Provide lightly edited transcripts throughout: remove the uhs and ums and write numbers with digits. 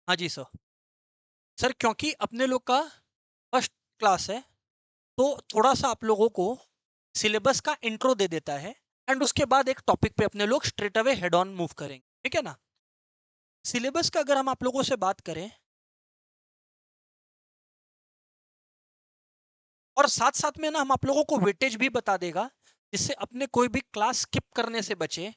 हाँ जी sir. Sir क्योंकि अपने लोग का फर्स्ट क्लास है, तो थोड़ा सा आप लोगों को सिलेबस का इंट्रो दे देता है, एंड उसके बाद एक टॉपिक पे अपने लोग straight away head on move करेंगे, ठीक है ना। सिलेबस का अगर हम आप लोगों से बात करें, और साथ साथ में ना हम आप लोगों को वेटेज भी बता देगा, जिससे अपने कोई भी क्लास स्किप करने से बचे।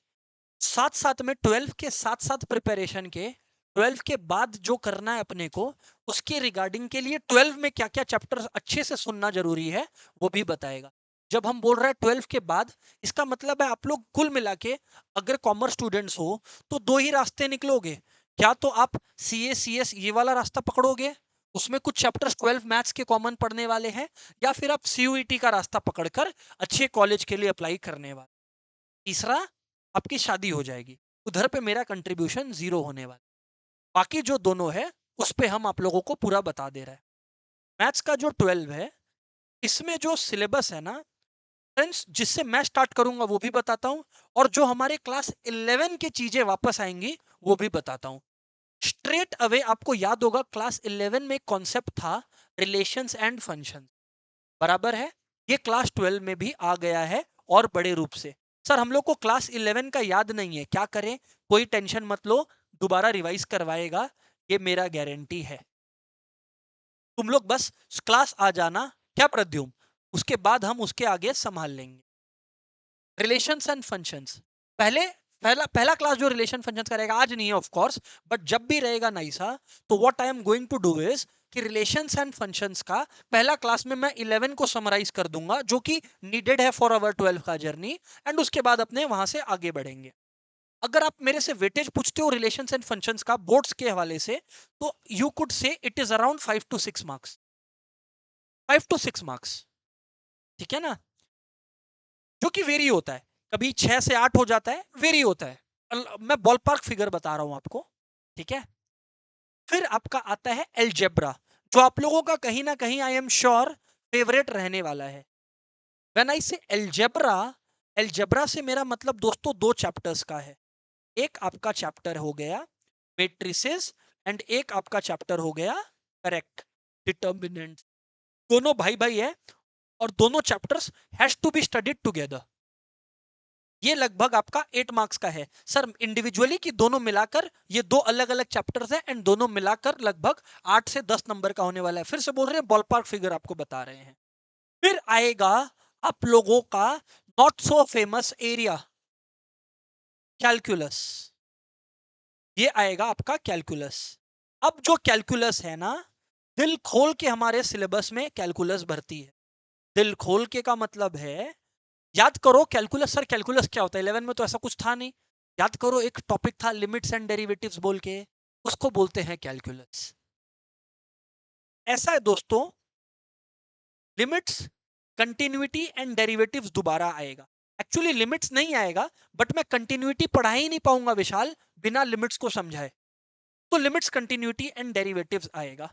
साथ साथ में 12 के साथ साथ प्रिपरेशन के, 12 के बाद जो करना है अपने को, उसके रिगार्डिंग के लिए 12 में क्या क्या चैप्टर अच्छे से सुनना जरूरी है वो भी बताएगा। जब हम बोल रहे हैं 12 के बाद, इसका मतलब है आप लोग कुल मिला के अगर कॉमर्स स्टूडेंट्स हो तो दो ही रास्ते निकलोगे। क्या तो आप सी ए सी एस ये वाला रास्ता पकड़ोगे, उसमें कुछ चैप्टर्स 12 मैथ्स के कॉमन पढ़ने वाले हैं, या फिर आप सीयूईटी का रास्ता पकड़कर अच्छे कॉलेज के लिए अप्लाई करने वाले। तीसरा, आपकी शादी हो जाएगी, उधर पे मेरा कंट्रीब्यूशन जीरो होने वाला। बाकी जो दोनों है उस पे हम आप लोगों को पूरा बता दे रहे हैं। मैथ्स का जो 12 है, इसमें जो सिलेबस है ना फ्रेंड्स, जिससे मैं स्टार्ट करूंगा वो भी बताता हूं, और जो हमारे क्लास 11 की चीजें वापस आएंगी वो भी बताता हूं। स्ट्रेट अवे आपको याद होगा क्लास 11 में कॉन्सेप्ट था रिलेशंस एंड फंक्शन, बराबर है। ये क्लास 12 में भी आ गया है, और बड़े रूप से। सर हम लोग को क्लास 11 का याद नहीं है, क्या करें? कोई टेंशन मत लो, दोबारा रिवाइज करवाएगा, ये मेरा गारंटी है। तुम लोग बस क्लास आ जाना, क्या प्रद्युम, उसके बाद हम उसके आगे संभाल लेंगे। रिलेशंस एंड फंक्शंस, पहले पहला पहला क्लास जो रिलेशन फंक्शंस का रहेगा, आज नहीं है ऑफ कोर्स, बट जब भी रहेगा नाइसा, तो what I am going to do is कि रिलेशंस एंड फंक्शंस का पहला क्लास में मैं 11 को समराइज कर दूंगा, जो कि नीडेड है फॉर अवर 12 का जर्नी, एंड उसके बाद अपने वहां से आगे बढ़ेंगे। अगर आप मेरे से वेटेज पूछते हो रिलेशंस एंड फंक्शंस का बोर्ड्स के हवाले से, तो you could say it is around 5 to 6 marks, 5 to 6 marks, ठीक है ना, जो कि वेरी होता है, कभी 6 से 8 हो जाता है, वेरी होता है। मैं बॉल पार्क फिगर बता रहा हूं आपको, ठीक है। फिर आपका आता है एलजेब्रा, जो आप लोगों का कहीं ना कहीं आई एम श्योर फेवरेट रहने वाला है। व्हेन आई से एलजेब्रा, एलजेब्रा से मेरा मतलब दोस्तों दो चैप्टर्स का है। एक आपका चैप्टर हो गया मेट्रिसेस, एंड एक आपका चैप्टर हो गया करेक्ट डिटर्मिनेंट। दोनों भाई भाई है, और दोनों chapters has to be studied together. ये लगभग आपका 8 मार्क्स का है सर, इंडिविजुअली की दोनों मिलाकर ये दो अलग अलग चैप्टर्स हैं, एंड दोनों मिलाकर लगभग 8 से 10 नंबर का होने वाला है। फिर से बोल रहे हैं, बॉल पार्क फिगर आपको बता रहे हैं। फिर आएगा आप लोगों का not so famous area, calculus. ये आएगा आपका कैलकुलस। अब जो कैलकुलस है ना, दिल खोल के हमारे सिलेबस में कैलकुलस भर्ती है। दिल खोल के का मतलब है, याद करो कैलकुलस, सर कैलकुलस क्या होता है, 11 में तो ऐसा कुछ था नहीं। याद करो एक टॉपिक था लिमिट्स एंड डेरिवेटिव्स बोल के, उसको बोलते हैं कैलकुलस। ऐसा है दोस्तों, लिमिट्स, कंटिन्यूटी एंड डेरिवेटिव्स दोबारा आएगा। एक्चुअली लिमिट्स नहीं आएगा, बट मैं कंटिन्यूटी पढ़ा ही नहीं पाऊंगा विशाल बिना लिमिट्स को समझाए। तो लिमिट्स, कंटिन्यूटी एंड डेरिवेटिव्स आएगा।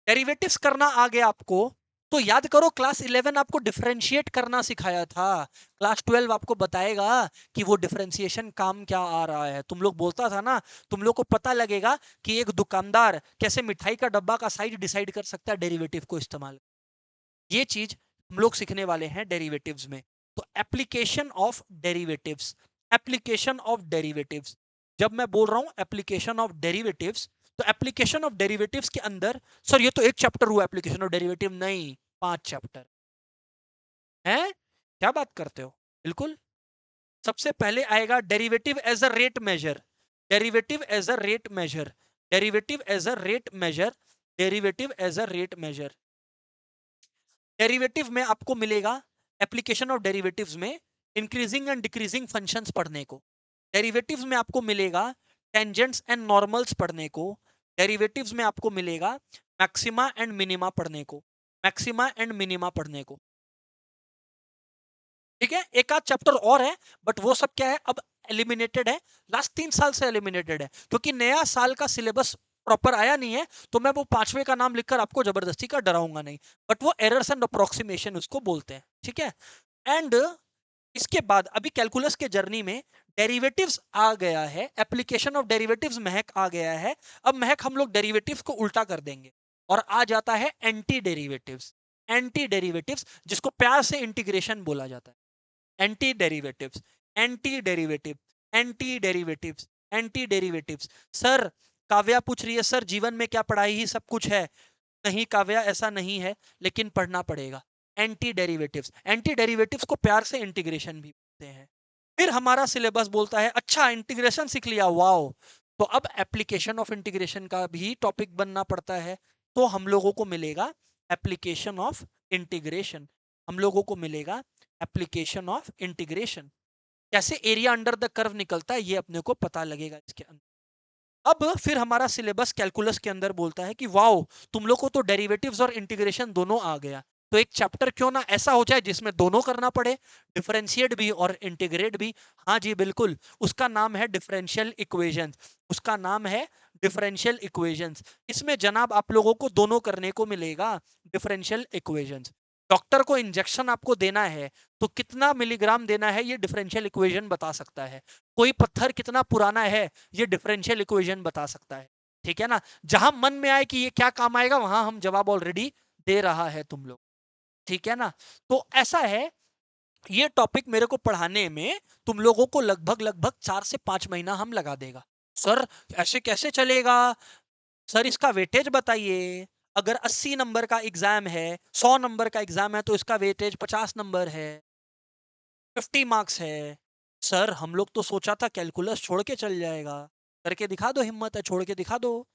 डेरिवेटिव्स करना आ गया आपको, तो याद करो क्लास 11 आपको डिफरेंशिएट करना सिखाया था। क्लास 12 आपको बताएगा कि वो डिफरेंशिएशन काम क्या आ रहा है। तुम लोग बोलता था ना, तुम लोग को पता लगेगा कि एक दुकानदार कैसे मिठाई का डब्बा का साइज डिसाइड कर सकता है डेरिवेटिव को इस्तेमाल। ये चीज हम लोग सीखने वाले हैं डेरिवेटिव्स में। तो application of derivatives, application of derivatives, जब मैं बोल रहा हूं एप्लीकेशन ऑफ डेरिवेटिव्स, तो एप्लीकेशन ऑफ डेरिवेटिव्स के अंदर, सर ये तो एक चैप्टर हुआ एप्लीकेशन ऑफ डेरिवेटिव, नहीं 5 चैप्टर हैं, क्या बात करते हो। बिल्कुल, सबसे पहले आएगा derivative as a rate measure, derivative as a rate measure, derivative as a rate measure, derivative as a rate measure. Derivative में आपको मिलेगा, एप्लीकेशन ऑफ डेरिवेटिव्स में इंक्रीजिंग एंड डिक्रीजिंग फंक्शंस पढ़ने को। डेरिवेटिव्स में आपको मिलेगा टेंजेंट्स एंड नॉर्मल्स पढ़ने को। डेरिवेटिव्स में आपको मिलेगा मैक्सिमा एंड मिनिमा पढ़ने को, मैक्सिमा एंड मिनिमा पढ़ने को, ठीक है। एक आध चैप्टर और है, बट वो सब क्या है, अब एलिमिनेटेड है, लास्ट 3 साल से एलिमिनेटेड है, क्योंकि नया साल का सिलेबस प्रॉपर आया नहीं है। तो मैं वो 5वें का नाम लिखकर आपको जबरदस्ती का डराऊंगा नहीं, बट वो एरर्स एंड अप्रोक्सीमेशन उसको बोलते हैं, ठीक है। एंड इसके बाद अभी कैलकुलस के जर्नी में डेरिवेटिव्स आ गया है, एप्लीकेशन ऑफ डेरिवेटिव्स महक आ गया है। अब महक हम लोग डेरिवेटिव्स को उल्टा कर देंगे और आ जाता है एंटी डेरिवेटिव्स। एंटी डेरिवेटिव्स जिसको प्यार से इंटीग्रेशन बोला जाता है। Anti derivatives, anti derivative, anti derivatives, anti derivatives. Sir Kavya पूछ रही है सर जीवन में क्या पढ़ाई ही सब कुछ है? नहीं काव्या ऐसा नहीं है, लेकिन पढ़ना पड़ेगा। एंटी डेरिवेटिव्स, एंटी डेरिवेटिव्स को प्यार से इंटीग्रेशन भी बोलते हैं। फिर हमारा सिलेबस बोलता है अच्छा इंटीग्रेशन सीख लिया, वाओ, तो अब एप्लीकेशन ऑफ इंटीग्रेशन का भी टॉपिक बनना पड़ता है। तो हम लोगों को मिलेगा एप्लीकेशन ऑफ इंटीग्रेशन, हम लोगों को मिलेगा एप्लीकेशन ऑफ इंटीग्रेशन। कैसे एरिया अंडर द कर्व निकलता है ये अपने को पता लगेगा इसके अंदर। अब फिर हमारा सिलेबस कैलकुलस के अंदर बोलता है कि वाओ तुम लोग को तो डेरिवेटिव्स और इंटीग्रेशन दोनों आ गया, तो एक चैप्टर क्यों ना ऐसा हो जाए जिसमें दोनों करना पड़े, डिफरेंशिएट भी और इंटीग्रेट भी। हाँ जी बिल्कुल, उसका नाम है डिफरेंशियल इक्वेशंस, उसका नाम है डिफरेंशियल इक्वेशंस। इसमें जनाब आप लोगों को दोनों करने को मिलेगा, डिफरेंशियल इक्वेशंस। डॉक्टर को इंजेक्शन आपको देना है तो कितना मिलीग्राम देना है ये डिफरेंशियल इक्वेशन बता सकता है। कोई पत्थर कितना पुराना है ये डिफरेंशियल इक्वेशन बता सकता है। ठीक है ना, जहां मन में आए कि ये क्या काम आएगा वहां हम जवाब ऑलरेडी दे रहा है तुम लोग। ठीक है ना, तो ऐसा है, ये टॉपिक मेरे को पढ़ाने में तुम लोगों को लगभग लगभग 4 से 5 महीना हम लगा देगा। सर ऐसे कैसे चलेगा? सर इसका वेटेज बताइए। अगर 80 नंबर का एग्जाम है, 100 नंबर का एग्जाम है तो इसका वेटेज 50 नंबर है, 50 मार्क्स है। सर हम लोग तो सोचा था कैलकुलस छोड़ के चल जाएगा। करके दिखा दो, हिम्मत है छोड़ के दिखा दो।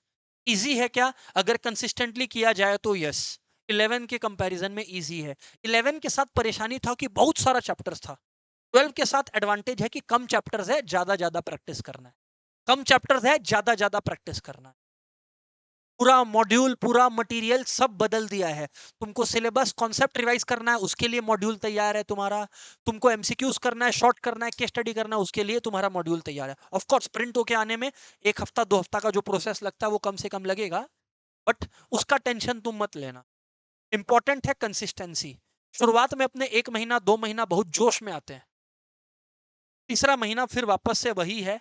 इजी है क्या? अगर कंसिस्टेंटली किया जाए तो यस, 11 के कंपैरिजन में इजी है। 11 के साथ परेशानी था कि बहुत सारा चैप्टर्स था। 12 के साथ एडवांटेज है कि कम चैप्टर्स है, ज्यादा ज्यादा प्रैक्टिस करना है। कम चैप्टर्स है, ज्यादा ज्यादा प्रैक्टिस करना है। पूरा मॉड्यूल, पूरा मटेरियल सब बदल दिया है। तुमको सिलेबस कॉन्सेप्ट रिवाइज करना है उसके लिए मॉड्यूल तैयार है तुम्हारा। तुमको एमसीक्यूज करना है, शॉर्ट करना है, केस स्टडी करना है उसके लिए तुम्हारा मॉड्यूल तैयार है। ऑफ कोर्स प्रिंट होके आने में 1 हफ्ता 2 हफ्ता का जो प्रोसेस लगता है वो कम से कम लगेगा, बट उसका टेंशन तुम मत लेना। इंपॉर्टेंट है कंसिस्टेंसी। शुरुआत में अपने 1 महीना 2 महीना बहुत जोश में आते हैं, तीसरा महीना फिर वापस से वही है।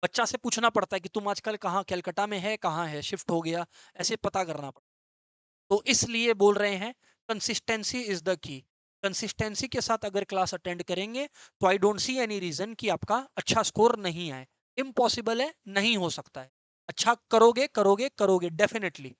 बच्चा से पूछना पड़ता है कि तुम आजकल कहाँ, कलकत्ता में है, कहाँ है, शिफ्ट हो गया, ऐसे पता करना पड़ता है। तो इसलिए बोल रहे हैं consistency is the key. Consistency के साथ अगर क्लास अटेंड करेंगे तो I don't see any reason कि आपका अच्छा स्कोर नहीं आए। इम्पॉसिबल है, नहीं हो सकता है। अच्छा करोगे करोगे करोगे डेफिनेटली।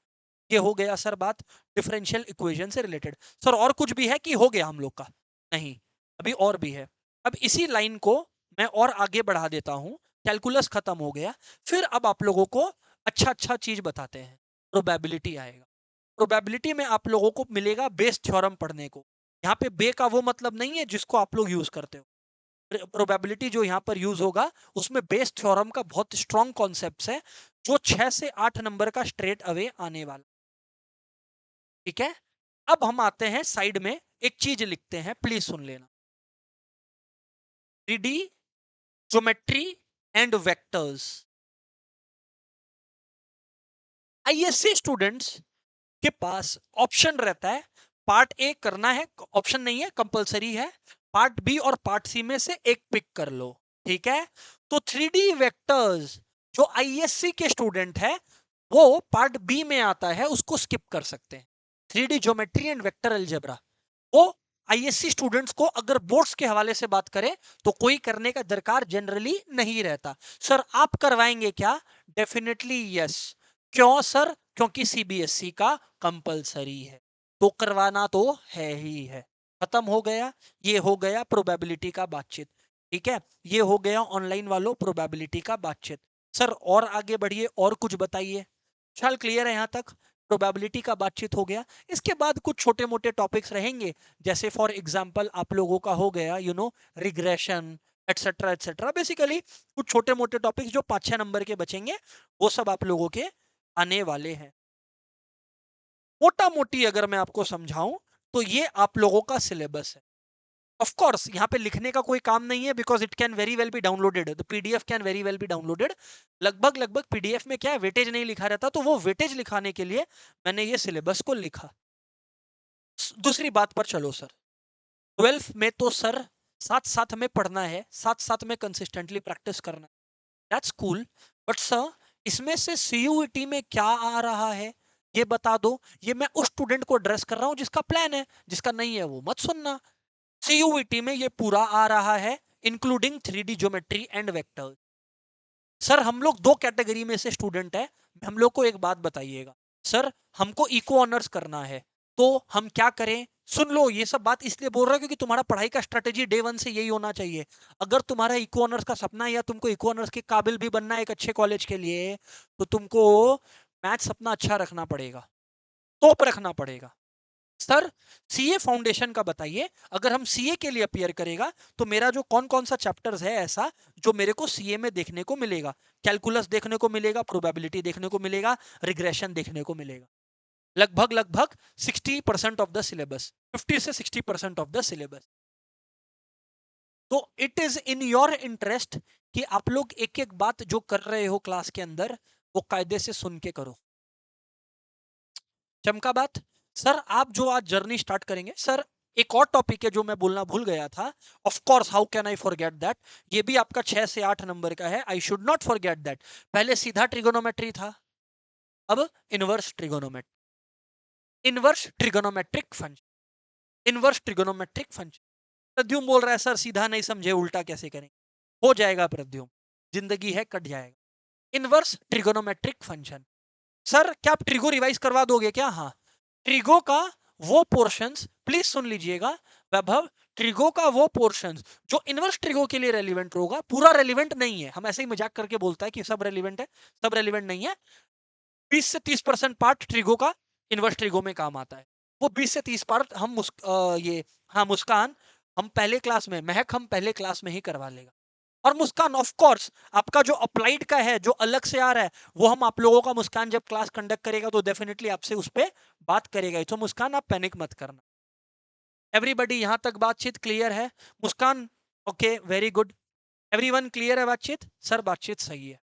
ये हो गया सर बात डिफरेंशियल इक्वेशन से रिलेटेड। सर और कुछ भी है कि हो गया हम लोग का? नहीं, अभी और भी है। अब इसी लाइन को मैं और आगे बढ़ा देता हूं। कैलकुलस खत्म हो गया, फिर अब आप लोगों को अच्छा अच्छा चीज बताते हैं, प्रोबेबिलिटी आएगा। प्रोबेबिलिटी में आप लोगों को मिलेगा बेस थ्योरम पढ़ने को। यहाँ पे बे का वो मतलब नहीं है जिसको आप लोग यूज करते हो। प्रोबेबिलिटी जो यहाँ पर यूज होगा उसमें बेस थ्योरम का बहुत स्ट्रॉन्ग कॉन्सेप्ट है, जो 6 से 8 नंबर का स्ट्रेट अवे आने वाला। ठीक है, अब हम आते हैं साइड में, एक चीज लिखते हैं, प्लीज सुन लेना। 3D geometry and vectors. ISC students के पास ऑप्शन रहता है, पार्ट ए करना है, ऑप्शन नहीं है, कंपलसरी है। पार्ट बी और पार्ट सी में से एक पिक कर लो। ठीक है, तो 3D वेक्टर्स जो आईएससी के स्टूडेंट है वो पार्ट बी में आता है, उसको स्किप कर सकते हैं। 3D geometry and vector algebra वो आईएससी स्टूडेंट्स को अगर बोर्ड्स के हवाले से बात करें तो कोई करने का दरकार जनरली नहीं रहता। सर आप करवाएंगे क्या? Definitely yes. क्यों सर? क्योंकि सीबीएसई का कंपलसरी है, तो करवाना तो है ही है। खत्म हो गया, ये हो गया प्रोबेबिलिटी का बातचीत। ठीक है, ये हो गया ऑनलाइन वालों प्रोबेबिलिटी का बातचीत। सर और आगे बढ़िए, और कुछ बताइए। चल क्लियर है यहाँ तक? प्रोबेबिलिटी का बातचीत हो गया। इसके बाद कुछ छोटे मोटे टॉपिक्स रहेंगे, जैसे फॉर एग्जांपल आप लोगों का हो गया रिग्रेशन एटसेट्रा एटसेट्रा। बेसिकली कुछ छोटे मोटे टॉपिक्स जो 5-6 नंबर के बचेंगे वो सब आप लोगों के आने वाले हैं। मोटा मोटी अगर मैं आपको समझाऊं तो ये आप लोगों का सिलेबस है। ऑफ कोर्स यहाँ पे लिखने का कोई काम नहीं है, because it can very well be downloaded, the PDF can very well be downloaded. लगभग लगभग पीडीएफ में क्या है, वेटेज नहीं लिखा रहता, तो वो वेटेज लिखाने के लिए मैंने ये सिलेबस को लिखा। दूसरी बात पर चलो सर, 12th में तो सर साथ साथ में पढ़ना है, साथ साथ में कंसिस्टेंटली प्रैक्टिस करना है, दैट्स कूल। बट सर, इसमें से सीयूईटी में क्या आ रहा है ये बता दो। ये मैं उस स्टूडेंट को एड्रेस कर रहा हूं जिसका प्लान है, जिसका नहीं है वो मत सुनना। सीयूईटी में ये पूरा आ रहा है, including 3D geometry and vector. Sir हम लोग दो कैटेगरी में से स्टूडेंट है, हम लोग को एक बात बताइएगा। सर हमको इको ऑनर्स करना है, तो हम क्या करें? सुन लो, ये सब बात इसलिए बोल रहा हूं क्योंकि तुम्हारा पढ़ाई का स्ट्रेटेजी डे वन से यही होना चाहिए। अगर तुम्हारा इको ऑनर्स का सपना है या तुमको इको ऑनर्स के काबिल भी बनना है एक अच्छे कॉलेज के लिए, तो तुमको मैथ्स अपना अच्छा रखना पड़ेगा, टॉप रखना पड़ेगा। सर सीए फाउंडेशन का बताइए, अगर हम सीए के लिए अपियर करेगा तो मेरा जो कौन कौन सा चैप्टर्स है ऐसा जो मेरे को सीए में देखने को मिलेगा? कैलकुलस देखने को मिलेगा, प्रोबेबिलिटी देखने को मिलेगा, रिग्रेशन देखने को मिलेगा। लगभग लगभग 60% ऑफ द सिलेबस, 50 से 60% ऑफ द सिलेबस। तो it is in your interest कि आप लोग एक एक बात जो कर रहे हो क्लास के अंदर वो कायदे से सुन के करो। चमका बात। सर आप जो आज जर्नी स्टार्ट करेंगे, सर एक और टॉपिक है जो मैं बोलना भूल गया था। Of course, how can I forget that. ये भी आपका 6 से 8 नंबर का है, I should not forget that. पहले सीधा ट्रिगोनोमेट्री था, अब inverse trigonometry, inverse trigonometric function, inverse trigonometric function. Pradyum बोल रहा है सर सीधा नहीं समझे, उल्टा कैसे करें? हो जाएगा प्रद्युम, जिंदगी है कट जाएगा। Inverse trigonometric function. सर क्या आप ट्रिगो रिवाइज करवा दोगे क्या? हाँ, ट्रिगो का वो पोर्शंस प्लीज सुन लीजिएगा वैभव। ट्रिगो का वो पोर्शंस जो इनवर्स ट्रिगो के लिए रेलिवेंट होगा, पूरा रेलिवेंट नहीं है। हम ऐसे ही मजाक करके बोलता है कि सब रेलिवेंट है, सब रेलिवेंट नहीं है। 20 से 30% पार्ट ट्रिगो का इनवर्स ट्रिगो में काम आता है। वो 20 से 30 पार्ट हम ये हाँ मुस्कान, हम पहले क्लास में, महक हम पहले क्लास में ही करवा लेगा। और मुस्कान ऑफ कोर्स आपका जो अप्लाइड का है, जो अलग से आ रहा है, वो हम आप लोगों का मुस्कान जब क्लास कंडक्ट करेगा तो डेफिनेटली आपसे उस पर बात करेगा। तो मुस्कान आप पैनिक मत करना। एवरीबडी यहां तक बातचीत क्लियर है? Muskan okay, very good. Everyone clear है बातचीत? सर बातचीत सही है।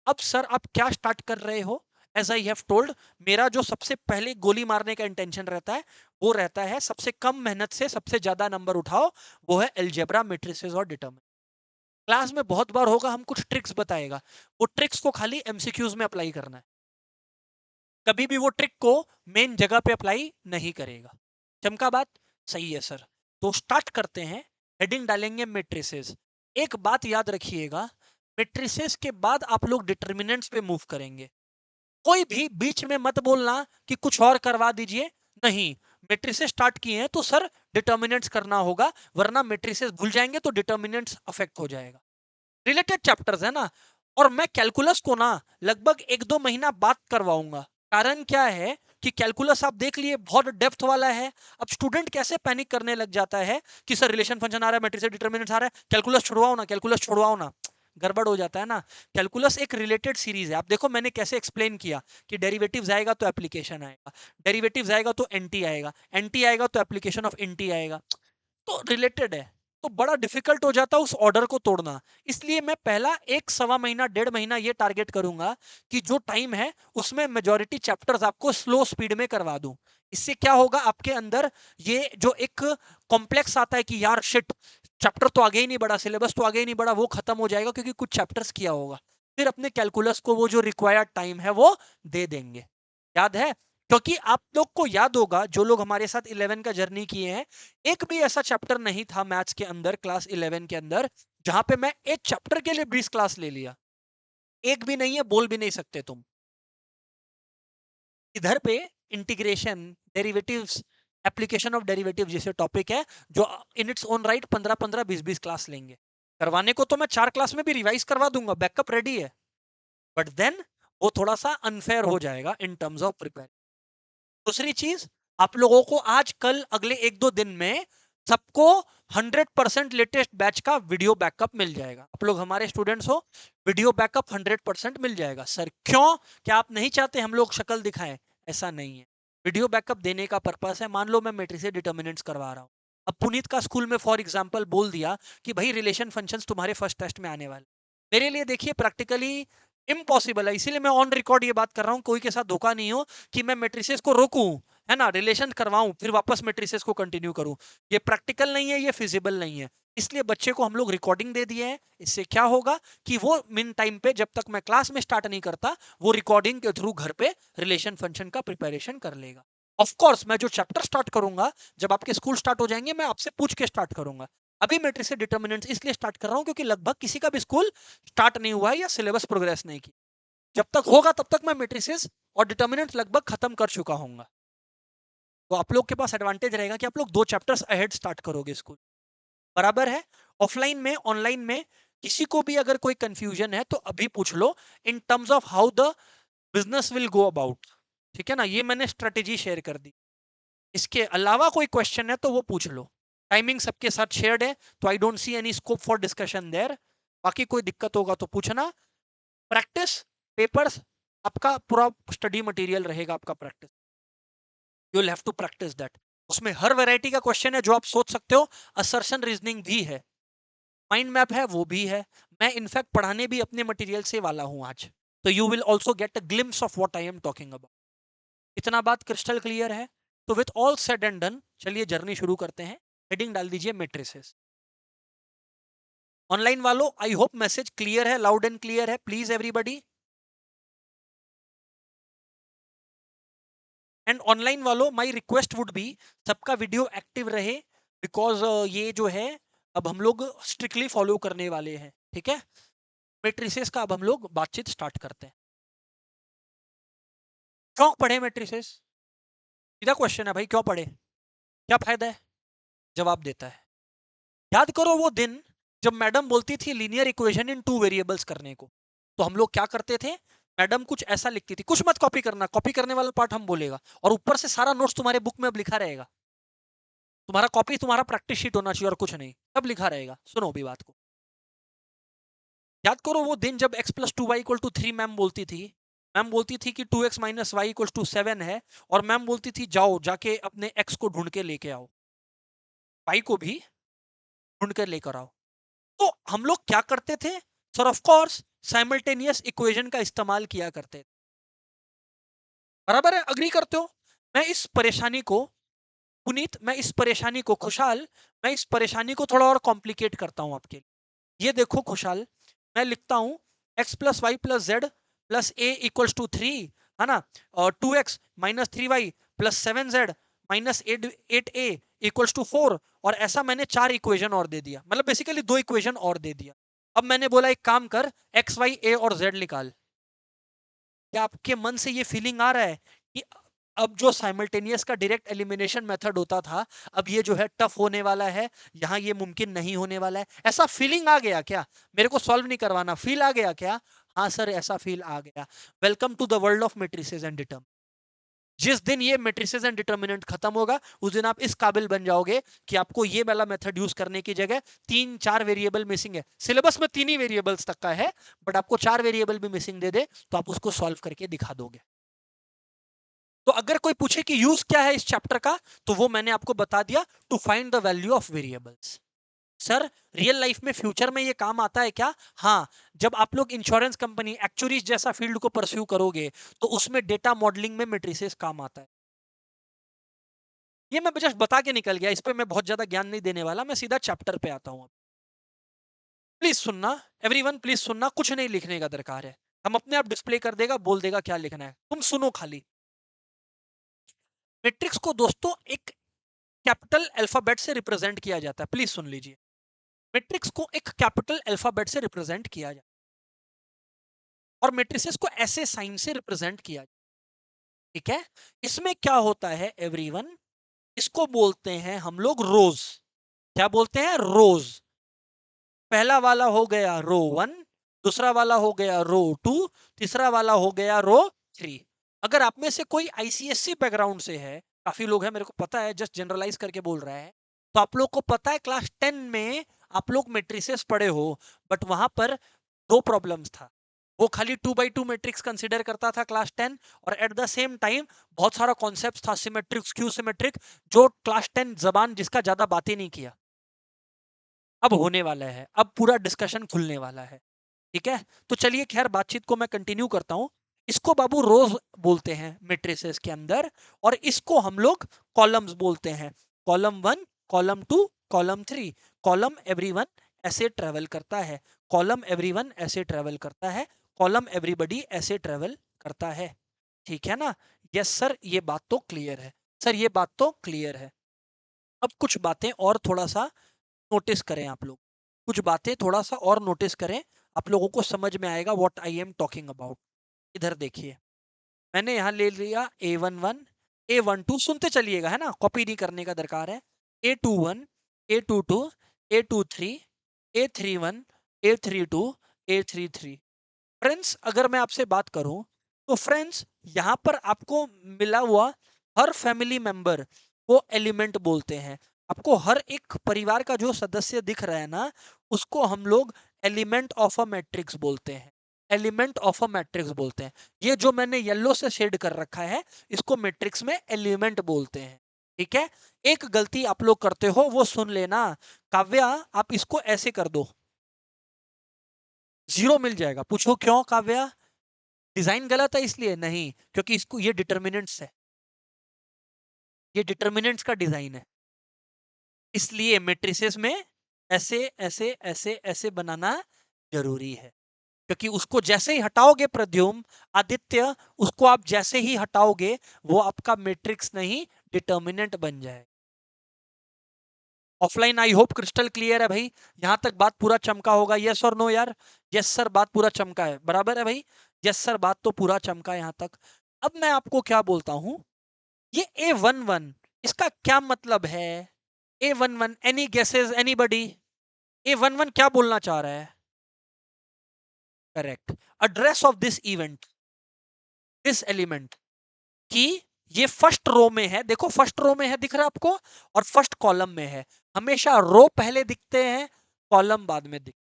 अब सर आप क्या स्टार्ट कर रहे हो? एज आई हैव टोल्ड, मेरा जो सबसे पहले गोली मारने का इंटेंशन रहता है वो रहता है सबसे कम मेहनत से सबसे ज्यादा नंबर उठाओ, वो है अलजेब्रा, मैट्रिसेस और डिटरमिनेंट। क्लास में बहुत बार होगा हम कुछ ट्रिक्स बताएगा, वो ट्रिक्स को खाली एमसीक्यूज में अप्लाई करना है, कभी भी वो ट्रिक को मेन जगह पे अप्लाई नहीं करेगा। चमका बात? सही है सर। तो स्टार्ट करते हैं। हेडिंग डालेंगे मैट्रिसेस। एक बात याद रखिएगा, मैट्रिसेस के बाद आप लोग डिटर्मिनेंट्स पे मूव करेंगे। कोई भी बीच में मत बोलना कि कुछ और करवा दीजिए, नहीं। मैट्रिसेस स्टार्ट किए हैं तो सर डिटर्मिनेंट्स करना होगा, वरना मैट्रिसेस भूल जाएंगे तो डिटर्मिनेंट्स अफेक्ट हो जाएगा। रिलेटेड चैप्टर्स है ना। और मैं कैलकुलस को ना लगभग 1-2 महीना बात करवाऊंगा। कारण क्या है कि कैलकुलस आप देख लिए बहुत डेप्थ वाला है। अब स्टूडेंट कैसे पैनिक करने लग जाता है कि सर रिलेशन फंक्शन आ रहा है, मैट्रिक्स डिटरमिनेंट्स आ रहा है, कैलकुलस छुड़वाओ ना, कैलकुलस छुड़वाओ ना। गड़बड़ हो जाता है ना। कैलकुलस एक रिलेटेड सीरीज है। आप देखो मैंने कैसे एक्सप्लेन किया कि डेरिवेटिव्स आएगा तो एप्लीकेशन आएगा, डेरिवेटिव्स आएगा तो एनटी आएगा, एनटी आएगा तो एप्लीकेशन ऑफ इनटी आएगा। तो रिलेटेड है, तो बड़ा डिफिकल्ट हो जाता है उस ऑर्डर को तोड़ना। इसलिए मैं पहला 1-1.25 महीना 1.5 महीना ये टारगेट करूंगा कि जो टाइम है उसमें मेजॉरिटी चैप्टर्स आपको स्लो स्पीड में करवा दूं। इससे क्या होगा आपके अंदर, ये जो एक कॉम्प्लेक्स आता है कि यार शिट, चैप्टर तो आगे ही नहीं बढ़ा, सिलेबस तो आगे ही नहीं बढ़ा, वो खत्म हो जाएगा क्योंकि कुछ चैप्टर्स किया होगा। फिर अपने कैलकुलस को वो जो रिक्वायर्ड टाइम है वो दे देंगे। याद है? क्योंकि आप लोग को याद होगा जो लोग हमारे साथ 11 का जर्नी किए हैं, एक भी ऐसा चैप्टर नहीं था मैथ्स के अंदर क्लास 11 के अंदर जहां पे मैं एक चैप्टर के लिए 20 क्लास ले लिया। एक भी नहीं है, बोल भी नहीं सकते तुम। इधर पे integration, derivatives, application of derivative जैसे टॉपिक है जो in its own right 15-15 20-20 class लेंगे। करवाने को तो मैं 4 क्लास में भी रिवाइज करवा दूंगा, बैकअप रेडी है। बट देन वो थोड़ा सा अनफेयर हो जाएगा इन टर्म्स ऑफ प्रिपेयर। दूसरी चीज, आप लोगों को आज कल अगले 1-2 दिन में सबको 100% लेटेस्ट बैच का वीडियो बैकअप मिल जाएगा। आप लोग हमारे स्टूडेंट्स हो, वीडियो बैकअप 100% मिल जाएगा। सर क्यों? क्या आप नहीं चाहते हम लोग शक्ल दिखाएं? ऐसा नहीं है। वीडियो बैकअप देने का पर्पस है, मान लो मैं मैट्रिक्स से डिटर्मिनेंट्स करवा रहा हूँ, अब पुनीत का स्कूल में फॉर एग्जाम्पल बोल दिया कि भाई रिलेशन फंक्शंस तुम्हारे फर्स्ट टेस्ट में आने वाले, मेरे लिए देखिए प्रैक्टिकली इम्पॉसिबल है। इसीलिए मैं ऑन रिकॉर्ड ये बात कर रहा हूँ, कोई के साथ धोखा नहीं हो कि मैं मैट्रिसेस को रोकूं, है ना, रिलेशन करवाऊं फिर वापस मैट्रिसेस को कंटिन्यू करूं, ये प्रैक्टिकल नहीं है, ये फिजिबल नहीं है। इसलिए बच्चे को हम लोग रिकॉर्डिंग दे दिए हैं। इससे क्या होगा कि वो मिन टाइम पे जब तक मैं क्लास में स्टार्ट नहीं करता, वो रिकॉर्डिंग के थ्रू घर पे रिलेशन फंक्शन का प्रिपरेशन कर लेगा। ऑफ कोर्स मैं जो चैप्टर स्टार्ट करूंगा, जब आपके स्कूल स्टार्ट हो जाएंगे, मैं आपसे पूछ के स्टार्ट करूंगा। अभी मैट्रिक्स से डिटर्मिनेंट्स इसलिए स्टार्ट कर रहा हूं क्योंकि लगभग किसी का भी स्कूल स्टार्ट नहीं हुआ है या सिलेबस प्रोग्रेस नहीं की। जब तक होगा तब तक मैं मैट्रिसेस और डिटर्मिनेंट्स लगभग खत्म कर चुका हूंगा। तो आप लोग के पास एडवांटेज रहेगा कि आप लोग 2 चैप्टर्स अहेड स्टार्ट करोगे स्कूल। बराबर है? ऑफलाइन में, ऑनलाइन में किसी को भी अगर कोई कंफ्यूजन है तो अभी पूछ लो, in terms of how the business will go about. ठीक है ना, ये मैंने स्ट्रेटेजी शेयर कर दी। इसके अलावा कोई क्वेश्चन है तो वो पूछ लो। टाइमिंग सबके साथ शेयर्ड है, तो I don't see any scope for discussion there. बाकी कोई दिक्कत होगा तो पूछना। प्रैक्टिस पेपर्स, आपका पूरा स्टडी मटेरियल रहेगा आपका practice. You will have to practice that. उसमें हर वैरायटी का क्वेश्चन है जो आप सोच सकते हो। असर्शन रीजनिंग भी है, माइंड मैप है वो भी है। मैं इनफैक्ट पढ़ाने भी अपने मटेरियल से वाला हूं आज। तो you will also get a glimpse of what I am talking about. इतना बात क्रिस्टल क्लियर है? तो with all said and done, चलिए जर्नी शुरू करते हैं। हेडिंग डाल दीजिए मैट्रिसेस। ऑनलाइन वालों, आई होप मैसेज क्लियर है, लाउड एंड क्लियर है, प्लीज एवरीबडी। एंड ऑनलाइन वालों, माय रिक्वेस्ट वुड बी, सबका वीडियो एक्टिव रहे, बिकॉज ये जो है अब हम लोग स्ट्रिक्टली फॉलो करने वाले हैं। ठीक है, मैट्रिसेस का अब हम लोग बातचीत स्टार्ट करते हैं। क्यों पढ़े मैट्रिसेस? सीधा क्वेश्चन है भाई, क्यों पढ़े, क्या फायदा है? जवाब देता है। याद करो वो दिन जब मैडम बोलती थी लीनियर इक्वेशन इन 2 वेरिएबल्स करने को, तो हम लोग क्या करते थे? मैडम कुछ ऐसा लिखती थी, कुछ मत कॉपी करना, कॉपी करने वाला पार्ट हम बोलेगा, और ऊपर से सारा नोट्स तुम्हारे बुक में अब लिखा रहेगा। तुम्हारा कॉपी तुम्हारा प्रैक्टिस शीट होना चाहिए और कुछ नहीं, सब लिखा रहेगा। सुनो भी बात को। याद करो वो दिन जब x प्लस 2y = 3 मैम बोलती थी। मैम बोलती थी कि 2x minus Y equal to 7 है, और मैम बोलती थी जाओ जाके अपने x को ढूंढ के लेके आओ, y को भी ढूंढ कर लेकर आओ। तो हम लोग क्या करते थे? Sir of course simultaneous equation का इस्तेमाल किया करते थे। बराबर है, अग्री करते हो? मैं इस परेशानी को, पुनीत, मैं इस परेशानी को, खुशहाल, मैं इस परेशानी को थोड़ा और कॉम्प्लिकेट करता हूं आपके लिए। ये देखो खुशहाल, मैं लिखता हूं x plus y plus z plus a equals to 3, है ना, और 2x minus 3y plus 7z minus 8a equals to 4, और ऐसा मैंने 4 इक्वेशन और दे दिया, मतलब बेसिकली 2 इक्वेशन और दे दिया। अब मैंने बोला एक काम कर, x y a और z निकाल। क्या आपके मन से ये फीलिंग आ रहा है कि अब जो साइमल्टेनियस का डायरेक्ट एलिमिनेशन मेथड होता था, अब ये जो है टफ होने वाला है, यहाँ ये मुमकिन नहीं होने वाला है? ऐसा फीलिंग आ गया क्या? मेरे को सॉल्व नहीं करवाना, फील आ गया क्या? हाँ सर, ऐसा फील आ गया। Welcome to the world of matrices and determ. जिस दिन ये मैट्रिसेस एंड डिटर्मिनेंट खत्म होगा, उस दिन आप इस काबिल बन जाओगे कि आपको ये वाला मेथड यूज करने की जगह 3-4 वेरिएबल मिसिंग है, सिलेबस में 3 ही वेरिएबल्स तक का है, बट आपको 4 वेरिएबल भी मिसिंग दे दे तो आप उसको सॉल्व करके दिखा दोगे। तो अगर कोई पूछे कि यूज क्या है इस चैप्टर का, तो वो मैंने आपको बता दिया, to find the value of variables. Sir real life में फ्यूचर में ये काम आता है क्या? हाँ, जब आप लोग इंश्योरेंस कंपनी एक्चुअरीज जैसा फील्ड को परस्यू करोगे, तो उसमें डेटा मॉडलिंग में मैट्रिसेस काम आता है। ये मैं जस्ट बता के निकल गया, इस पे मैं बहुत ज्यादा ज्ञान नहीं देने वाला, मैं सीधा चैप्टर पे आता हूँ। प्लीज सुनना, एवरीवन प्लीज सुनना, कुछ नहीं लिखने का दरकार है, हम अपने आप डिस्प्ले कर देगा, बोल देगा क्या लिखना है, तुम सुनो खाली। मैट्रिक्स को दोस्तों एक कैपिटल अल्फाबेट से रिप्रेजेंट किया जाता है, प्लीज सुन लीजिए। मैट्रिक्स को एक कैपिटल अल्फाबेट से रिप्रेजेंट किया जाता है, और मैट्रिसेस को ऐसे साइन से रिप्रेजेंट किया जाता है। ठीक है, इसमें क्या होता है एवरीवन, इसको बोलते हैं हम लोग रोज। क्या बोलते हैं? रोज। पहला वाला हो गया रो 1, दूसरा वाला हो गया रो 2, तीसरा वाला हो गया रो 3। अगर आप में से कोई आईसीएससी बैकग्राउंड से है, काफी लोग हैं मेरे को पता है, जस्ट जनरलाइज करके बोल रहा है, तो आप लोग को पता है क्लास 10 में आप लोग मैट्रिसेस पढ़े हो, बट वहां पर 2 प्रॉब्लम्स था। वो खाली 2x2 मैट्रिक्स कंसीडर करता था क्लास 10, और एट द सेम टाइम बहुत सारा कॉन्सेप्ट था सिमेट्रिक, स्क्यू सिमेट्रिक, जो क्लास 10 जबान जिसका ज्यादा बात ही नहीं किया। अब होने वाला है, अब पूरा डिस्कशन खुलने वाला है। ठीक है, तो चलिए खैर बातचीत को मैं कंटिन्यू करता हूं। इसको बाबू रोज बोलते हैं मेट्रिसेस के अंदर, और इसको हम लोग कॉलम्स बोलते हैं। Column 1, column 2, column 3। Column everyone ऐसे ट्रेवल करता है, कॉलम एवरीवन ऐसे ट्रेवल करता है, कॉलम एवरीबॉडी ऐसे ट्रेवल करता है। ठीक है ना? यस सर, ये बात तो क्लियर है। सर ये बात तो क्लियर है। अब कुछ बातें और थोड़ा सा नोटिस करें आप लोग, कुछ बातें थोड़ा सा और नोटिस करें, आप लोगों को समझ में आएगा what I am talking about. इधर देखिए, मैंने यहाँ ले लिया A11, A12, सुनते चलिएगा है ना, कॉपी नहीं करने का दरकार है। A21, A22, A23, A31, A32, A33। Friends अगर मैं आपसे बात करूं तो फ्रेंड्स यहाँ पर आपको मिला हुआ हर फैमिली मेंबर को एलिमेंट बोलते हैं। आपको हर एक परिवार का जो सदस्य दिख रहा है ना, उसको हम लोग एलिमेंट ऑफ अ मैट्रिक्स बोलते हैं। एलिमेंट ऑफ अ मैट्रिक्स बोलते हैं। ये जो मैंने येलो से शेड कर रखा है, इसको मैट्रिक्स में एलिमेंट बोलते हैं। ठीक है? एक गलती आप लोग करते हो वो सुन लेना। काव्या, आप इसको ऐसे कर दो, 0 मिल जाएगा। पूछो क्यों काव्या? डिजाइन गलत है इसलिए? नहीं, क्योंकि इसको ये डिटर्मिनेंट्स है, ये डिटर्मिनेंट्स का डिजाइन है, इसलिए मैट्रिसेस में ऐसे ऐसे ऐसे ऐसे बनाना जरूरी है। क्योंकि उसको जैसे ही हटाओगे प्रद्युम्न, आदित्य, उसको आप जैसे ही हटाओगे वो आपका मैट्रिक्स नहीं डिटर्मिनेंट बन जाए। Offline I hope crystal clear है भाई, यहां तक बात पूरा चमका होगा। यस और नो यार? यस सर, बात पूरा चमका है, बराबर है भाई। यस सर, बात तो पूरा चमका है यहां तक। अब मैं आपको क्या बोलता हूं, ये A11 इसका क्या मतलब है? A11, any guesses anybody? A11 क्या बोलना चाह रहा है? Correct, address of this event, this element, कि ये फर्स्ट रो में है। देखो फर्स्ट रो में है, दिख रहा है आपको, और फर्स्ट कॉलम में है। हमेशा रो पहले दिखते हैं, कॉलम बाद में दिखते,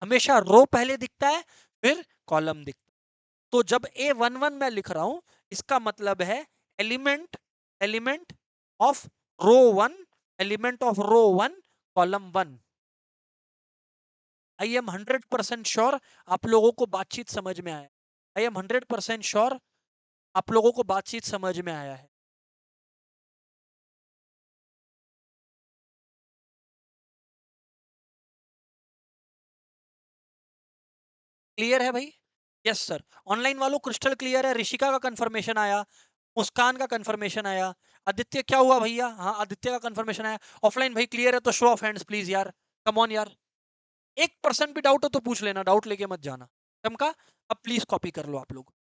हमेशा रो पहले दिखता है, फिर कॉलम दिखता है। तो जब A11 मैं लिख रहा हूं, इसका मतलब है element, element of row 1, element of row 1, column 1। I am 100% sure आप लोगों को बातचीत समझ में आया। आई एम 100% श्योर आप लोगों को बातचीत समझ में आया है। क्लियर है भाई? Yes sir. ऑनलाइन वालों क्रिस्टल क्लियर है। ऋषिका का कंफर्मेशन आया, मुस्कान का कंफर्मेशन आया, आदित्य क्या हुआ भैया? हाँ आदित्य का कंफर्मेशन आया। ऑफलाइन भाई क्लियर है तो शो ऑफ हैंड्स प्लीज यार, कम ऑन यार। 1% भी डाउट हो तो पूछ लेना, डाउट लेके मत जाना। चमका? अब प्लीज कॉपी कर लो आप लोग,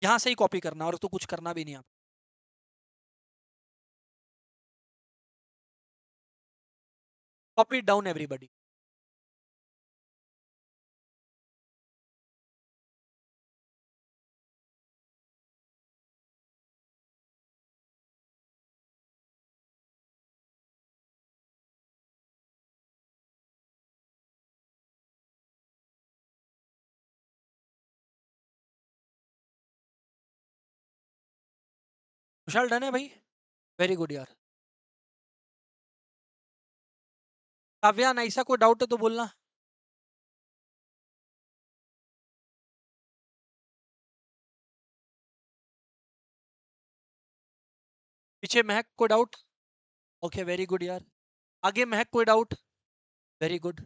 यहां से ही कॉपी करना, और तो कुछ करना भी नहीं। आप कॉपी डाउन एवरीबॉडी। विशाल डन है भाई? वेरी गुड यार। काव्या, नाइसा, कोई डाउट है तो बोलना। पीछे महक, कोई डाउट? ओके वेरी गुड यार। आगे महक, कोई डाउट? Very good.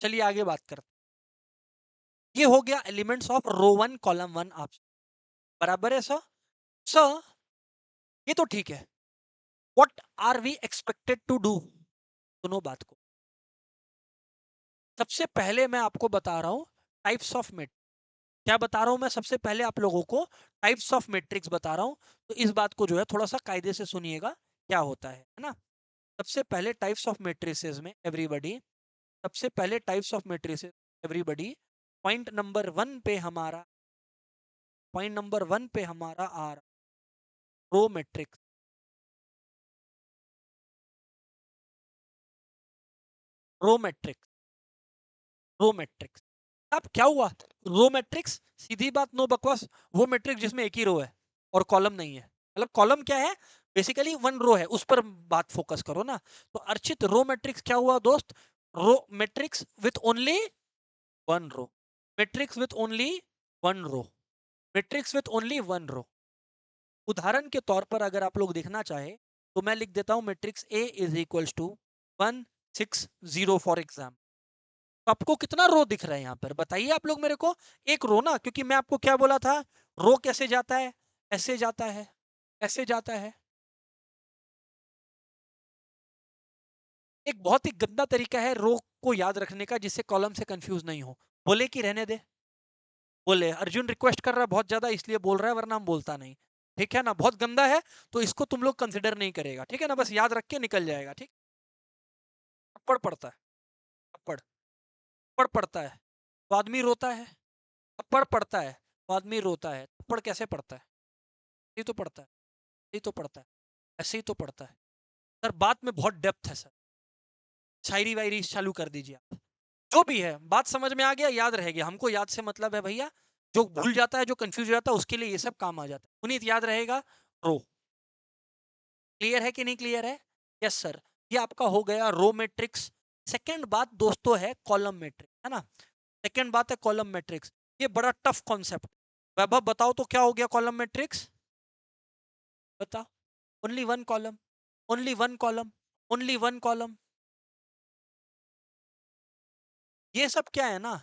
चलिए आगे बात करते हैं। ये हो गया एलिमेंट्स ऑफ रो 1 कॉलम 1 आप, बराबर है सर? सर ये तो ठीक है। What are we expected to do? सुनो बात को। सबसे पहले मैं आपको बता रहा हूं टाइप्स ऑफ मैट्रिक्स। क्या बता रहा हूं मैं? सबसे पहले आप लोगों को टाइप्स ऑफ मैट्रिक्स बता रहा हूं। तो इस बात को जो है थोड़ा सा कायदे से सुनिएगा क्या होता है ना। सबसे पहले टाइप्स ऑफ मैट्रिसेस में एवरीबॉडी, सबसे पहले types of matrices everybody, point number 1 पे हमारा, पॉइंट नंबर 1 पे हमारा आ रहा row matrix, row matrix, row matrix. अब क्या हुआ? रो मैट्रिक्स, सीधी बात, नो बकवास। वो मैट्रिक्स जिसमें एक ही रो है और कॉलम नहीं है। मतलब कॉलम क्या है? बेसिकली 1 रो है, उस पर बात फोकस करो ना। तो अर्चित रो मैट्रिक्स क्या हुआ दोस्त? Row matrix with only one row, matrix with only one row, matrix with only one row. उदाहरण के तौर पर अगर आप लोग देखना चाहे तो मैं लिख देता हूं matrix A is equals to 1 6 0 for exam. तो आपको कितना रो दिख रहा है यहाँ पर बताइए आप लोग मेरे को। एक रो ना, क्योंकि मैं आपको क्या बोला था, रो कैसे जाता है, ऐसे जाता है, ऐसे जाता है। एक बहुत ही गंदा तरीका है रो को याद रखने का जिससे कॉलम से कंफ्यूज नहीं हो। बोले कि रहने दे, बोले अर्जुन रिक्वेस्ट कर रहा है बहुत ज्यादा इसलिए बोल रहा है वरना हम बोलता नहीं। ठीक है ना, बहुत गंदा है तो इसको तुम लोग कंसिडर नहीं करेगा, ठीक है ना, बस याद रख के निकल जाएगा। ठीक, थप्पड़ पड़ता है, थप्पड़, थप्पड़ पड़ता है तो आदमी रोता है, थप्पड़ पड़ता है तो आदमी रोता है, थप्पड़ कैसे पड़ता है, ये तो पड़ता है, ये तो पड़ता है, ऐसे ही तो पड़ता है। सर बात में बहुत डेप्थ है सर, शायरी वायरी चालू कर दीजिए आप। जो भी है बात समझ में आ गया, याद रह गया, हमको याद से मतलब है भैया। जो भूल जाता है, जो कंफ्यूज हो जाता है उसके लिए ये सब काम आ जाता है। पुनीत याद रहेगा रो। क्लियर है कि नहीं क्लियर है? Yes sir. ये आपका हो गया रो मैट्रिक्स। सेकंड बात दोस्तों है कॉलम मैट्रिक्स, है ना। सेकंड बात है कॉलम मैट्रिक्स। ये बड़ा टफ कॉन्सेप्ट। वैभव बताओ तो क्या हो गया कॉलम मैट्रिक्स, बताओ। Only one column, only one column, only one column. ये सब क्या है ना,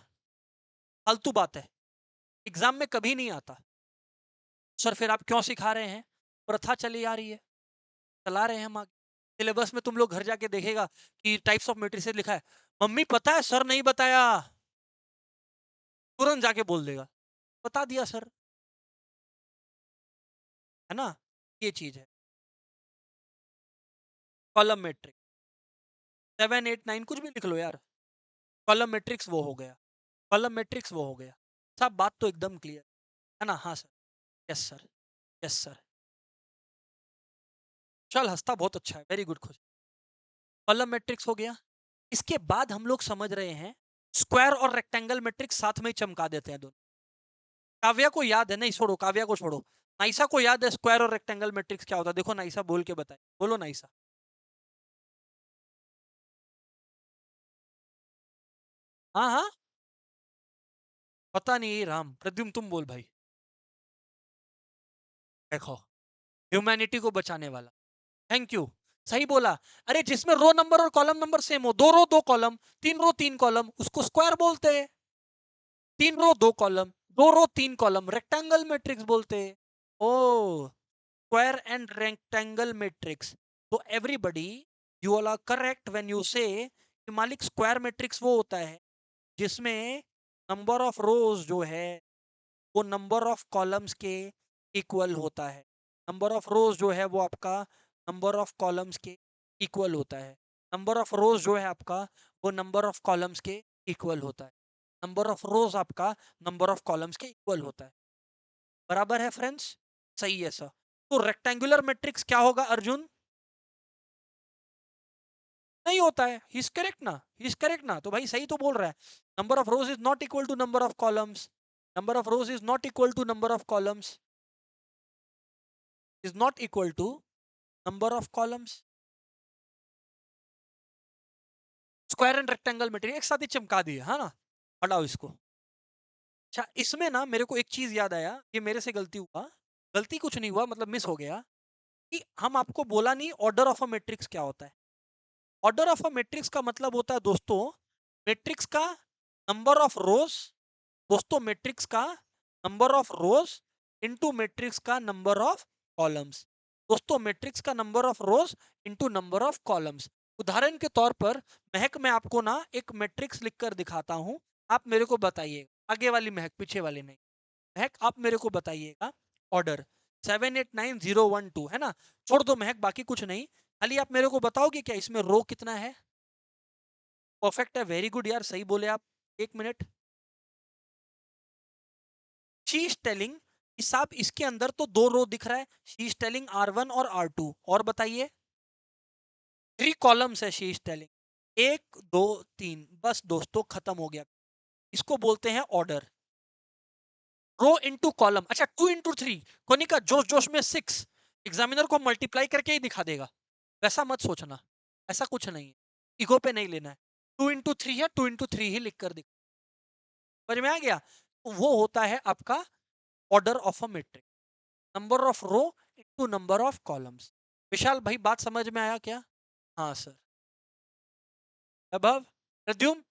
फालतू बात है, एग्जाम में कभी नहीं आता। सर फिर आप क्यों सिखा रहे हैं, प्रथा चली आ रही है, चला रहे हैं हम आगे। सिलेबस में तुम लोग घर जाके देखेगा कि टाइप्स ऑफ मैट्रिसेस लिखा है, मम्मी पता है सर नहीं बताया, तुरंत जाके बोल देगा बता दिया सर, है ना। ये चीज है कॉलम मैट्रिक्स। 7 8 9 कुछ भी लिख लो यार, कॉलम मैट्रिक्स वो हो गया, कॉलम मैट्रिक्स वो हो गया। सब बात तो एकदम क्लियर है ना। हाँ sir, yes sir, yes sir. चल हंसता बहुत अच्छा है, वेरी गुड, खुश। कॉलम मैट्रिक्स हो गया। इसके बाद हम लोग समझ रहे हैं स्क्वायर और रेक्टेंगल मैट्रिक्स साथ में ही चमका देते हैं दोनों। काव्या को याद है, नहीं छोड़ो काव्या को छोड़ो, नाइसा को याद है स्क्वायर और रेक्टेंगल मैट्रिक्स क्या होता है? देखो नाइसा बोल के बताए, बोलो नाइसा। हाँ हाँ, पता नहीं राम, प्रद्युम्न तुम बोल भाई। देखो, ह्यूमैनिटी को बचाने वाला, थैंक यू, सही बोला। अरे जिसमें रो नंबर और कॉलम नंबर सेम हो, 2 रो 2 कॉलम, 3 रो 3 कॉलम, उसको स्क्वायर बोलते हैं। 3 row 2 column, 2 row 3 column, rectangle matrix बोलते हैं। Oh, square and rectangle matrix. तो everybody, you all are correct when you say कि मालिक स्क्वायर मैट्रिक्स वो होता है जिसमें नंबर ऑफ रोज जो है वो नंबर ऑफ कॉलम्स के इक्वल होता है। नंबर ऑफ रोज जो है वो आपका नंबर ऑफ कॉलम्स के इक्वल होता है। नंबर ऑफ रोज जो है आपका वो नंबर ऑफ कॉलम्स के इक्वल होता है। नंबर ऑफ रोज आपका नंबर ऑफ कॉलम्स के इक्वल होता है। बराबर है फ्रेंड्स? सही है सर। तो रेक्टेंगुलर मैट्रिक्स क्या होगा अर्जुन? नहीं होता है, ही इज करेक्ट ना, ही इज करेक्ट ना, तो भाई सही तो बोल रहा है। Number of rows is not equal to number of columns, number of rows is not equal to number of columns, is not equal to number of columns. Square and rectangle matrix एक साथ ही चमका दिए, है ना। हटाओ इसको। अच्छा इसमें ना मेरे को एक चीज याद आया, ये मेरे से गलती हुआ, गलती कुछ नहीं हुआ मतलब मिस हो गया, कि हम आपको बोला नहीं ऑर्डर ऑफ अ मैट्रिक्स क्या होता है। ऑर्डर ऑफ अ मैट्रिक्स का मतलब होता है दोस्तों, मैट्रिक्स का नंबर ऑफ रोज, दोस्तों मैट्रिक्स का number of rose into matrix का नंबर ऑफ कॉलम्स। दोस्तों मैट्रिक्स का number of rose into number of columns. उदाहरण के तौर पर महक मैं आपको ना एक मैट्रिक्स लिखकर दिखाता हूं, आप मेरे को बताइए, आगे वाली महक पीछे वाली नहीं, महक आप मेरे को बताइएगा ऑर्डर 7 8 9 0 1 2, है ना। छोड़ दो महक बाकी कुछ नहीं, खाली आप मेरे को बताओगे क्या इसमें रो कितना है। परफेक्ट है, वेरी गुड यार, सही बोले आप। एक मिनट, शी इज टेलिंग कि साहब इसके अंदर तो 2 रो दिख रहा है, शी इज टेलिंग R1 और R2, और बताइए। 3 कॉलम्स है शी इज टेलिंग, 1 2 3, बस दोस्तों खत्म हो गया। इसको बोलते हैं ऑर्डर, रो इनटू कॉलम। अच्छा 2 into 3, कोनिका जोश जोश में 6, एग्जामिनर को मल्टीप्लाई करके ही दिखा देगा, वैसा मत सोचना, ऐसा कुछ नहीं है, ईगो पे नहीं लेना है। 2 into 3 है, 2 into 3 ही लिख कर दिखा। समझ में आ गया? तो वो होता है आपका order of a matrix, number of row into number of columns. Vishal भाई बात समझ में आया क्या? हाँ सर। अभव, प्रद्युम,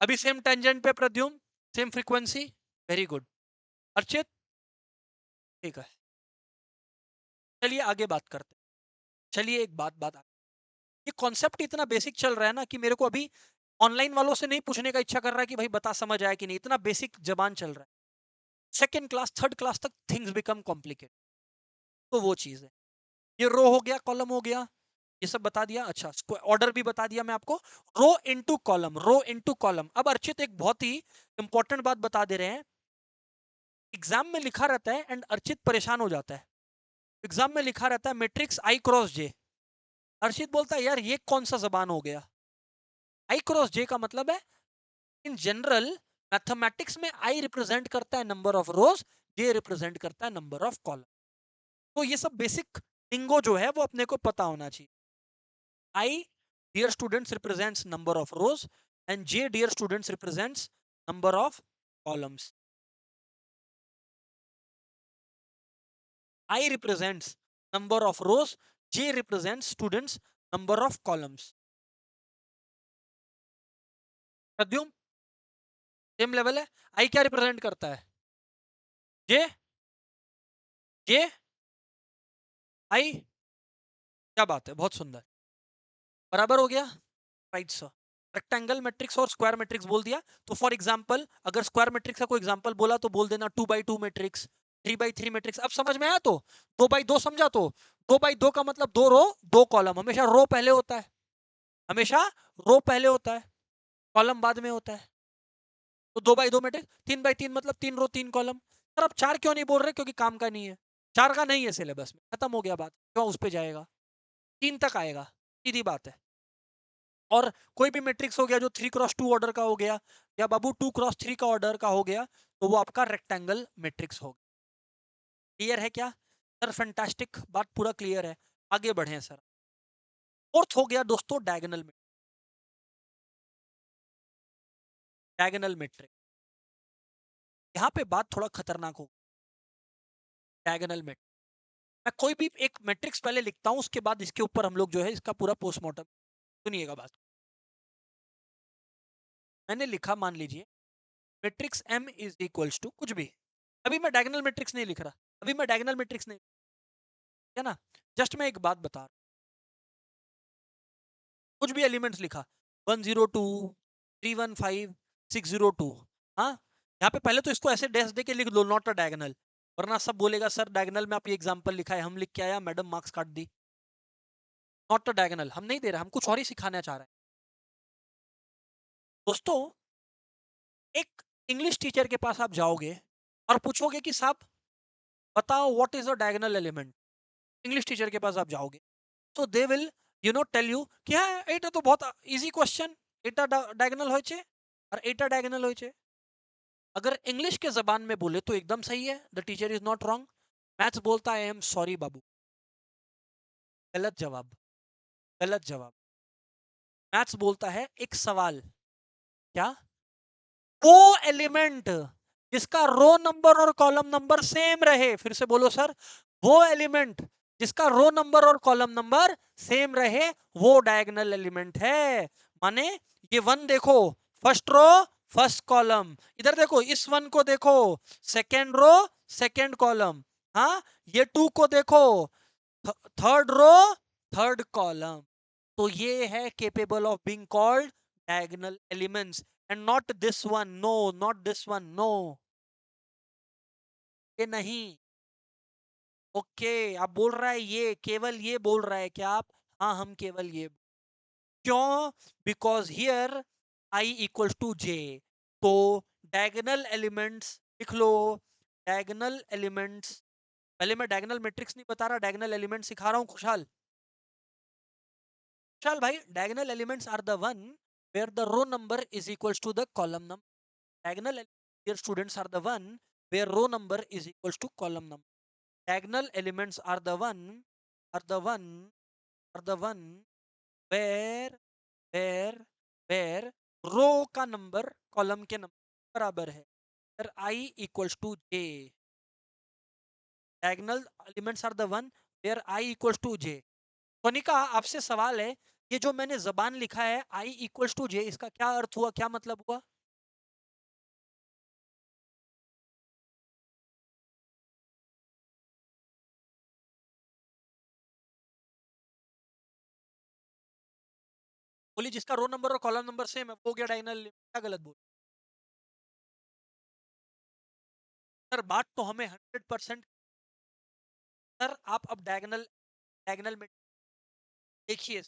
अभी सेम टेंजेंट पे Pradyum, same frequency, very good. Archit, ठीक है, चलिए आगे बात करते हैं। चलिए एक बात बात ये कॉन्सेप्ट इतना बेसिक चल रहा है ना कि मेरे को अभी ऑनलाइन वालों से नहीं पूछने का इच्छा कर रहा है कि भाई बता समझ आया कि नहीं, इतना बेसिक जबान चल रहा है। सेकेंड क्लास थर्ड क्लास तक थिंग्स बिकम कॉम्प्लिकेटेड, तो वो चीज है। ये रो हो गया, कॉलम हो गया, ये सब बता दिया। अच्छा, ऑर्डर भी बता दिया मैं आपको, रो इनटू कॉलम, रो इनटू कॉलम। अब अर्चित एक बहुत ही इंपॉर्टेंट बात बता दे रहे हैं। एग्जाम में लिखा रहता है एंड अर्चित परेशान हो जाता है। एग्जाम में लिखा रहता है मैट्रिक्स आई क्रॉस जे। अर्चित बोलता है यार ये कौन सा जबान हो गया? आई क्रॉस जे का मतलब है इन जनरल मैथमेटिक्स में आई रिप्रेजेंट करता है number of rose, J represent करता है नंबर ऑफ कॉलम। तो ये सब बेसिक लिंगो जो है वो अपने को पता होना चाहिए। I, dear students, represents number of rows and J, dear students, represents number of columns. I represents number of rows, J represents students number of columns. Pradyum, same level है। I क्या रिप्रेजेंट करता है? J, J, I, क्या बात है, बहुत सुंदर, बराबर हो गया। Right sir. रेक्टेंगल मैट्रिक्स और स्क्वायर मैट्रिक्स बोल दिया, तो फॉर एग्जांपल अगर स्क्वायर मैट्रिक्स का कोई एग्जांपल बोला तो बोल देना 2x2 मैट्रिक्स, 3x3 मैट्रिक्स। अब समझ में आया? तो 2x2 समझा? तो 2x2 का मतलब 2 रो 2 कॉलम, हमेशा रो पहले होता है, हमेशा रो पहले होता है, कॉलम बाद में होता है। तो 2x2 मैट्रिक्स, 3x3 मतलब 3 रो 3 कॉलम। सर अब 4 क्यों नहीं बोल रहे? क्योंकि काम का नहीं है, 4 का नहीं है सिलेबस में, खत्म हो गया बात, क्यों उस पर जाएगा? 3 तक आएगा, सीधी बात है। और कोई भी मैट्रिक्स हो गया जो 3x2 ऑर्डर का हो गया, या बाबू 2x3 का ऑर्डर का हो गया, तो वो आपका रेक्टेंगल मैट्रिक्स होगा। क्लियर है क्या? सर फैंटास्टिक, बात पूरा क्लियर है। आगे बढ़े सर। फोर्थ हो गया दोस्तों डायगोनल मैट्रिक्स। डायगोनल मैट्रिक्स, यहाँ पे बात थोड़ा खतरनाक हो। डायगोनल मैट्रिक्स, मैं कोई भी एक मैट्रिक्स पहले लिखता हूँ, उसके बाद इसके ऊपर हम लोग जो है इसका पूरा पोस्टमार्टम। सुनिएगा बात। मैंने लिखा, मान लीजिए matrix M is equals to कुछ भी। अभी मैं डायगोनल मैट्रिक्स नहीं लिख रहा, अभी मैं डायगोनल मैट्रिक्स नहीं, है ना, जस्ट मैं एक बात बता रहा हूं। कुछ भी एलिमेंट्स लिखा, 102, 315, 602। हाँ, यहाँ पे पहले तो इसको ऐसे डैश दे के लिख दो, नॉट अ डायगोनल, वरना सब बोलेगा सर डायगोनल में आप ये एग्जांपल लिखा है, हम लिख के आया, मैडम मार्क्स काट दी। नॉट अ डायगोनल हम नहीं दे रहे, हम कुछ और ही सिखाना चाह रहे हैं। दोस्तों, एक इंग्लिश टीचर के पास आप जाओगे और पूछोगे कि साहब बताओ what is a diagonal element. English teacher के पास आप जाओगे तो दे विल टेल यू कि हाँ এটা तो बहुत इजी क्वेश्चन, এটা डायगोनल होइछे और এটা डायगोनल होइछे। अगर इंग्लिश के जबान में बोले तो एकदम सही है, the teacher is not wrong. Maths बोलता है आई एम सॉरी बाबू, गलत जवाब, गलत जवाब। मैथ्स बोलता है एक सवाल, क्या? वो एलिमेंट जिसका रो नंबर और कॉलम नंबर सेम रहे, फिर से बोलो सर, वो एलिमेंट जिसका रो नंबर और कॉलम नंबर सेम रहे वो डायगोनल एलिमेंट है। माने ये वन देखो, फर्स्ट रो फर्स्ट कॉलम, इधर देखो इस वन को देखो, सेकेंड रो सेकेंड कॉलम, हाँ ये टू को देखो, थर्ड रो थर्ड कॉलम। तो ये है capable of being called diagonal elements and not this one, no, not this one, no, ये नहीं। ओके, आप बोल रहा है ये, केवल ये बोल रहा है क्या आप? हाँ हम केवल ये, क्यों? Because here i equals to j. तो डायगोनल एलिमेंट्स लिख लो, डायगोनल एलिमेंट्स, पहले मैं डायगोनल मैट्रिक्स नहीं बता रहा, डायगोनल एलिमेंट सिखा रहा हूँ खुशहाल। खुशहाल भाई, diagonal elements are the one where the row number is equals to the column number. Diagonal dear students are the one where row number is equals to column number. Diagonal elements are the one are the one where where where रो का number column के number बराबर है where I equals to j, diagonal elements are the one where I equals to j। Konika आपसे सवाल है, ये जो मैंने जबान लिखा है I equals to j, इसका क्या अर्थ हुआ, क्या मतलब हुआ? बोली जिसका रो नंबर और कॉलम नंबर सेम है वो गया डायगोनल, क्या गलत बोल? सर बात तो हमें 100%। सर आप अब डायगोनल डायगोनल में देखिए,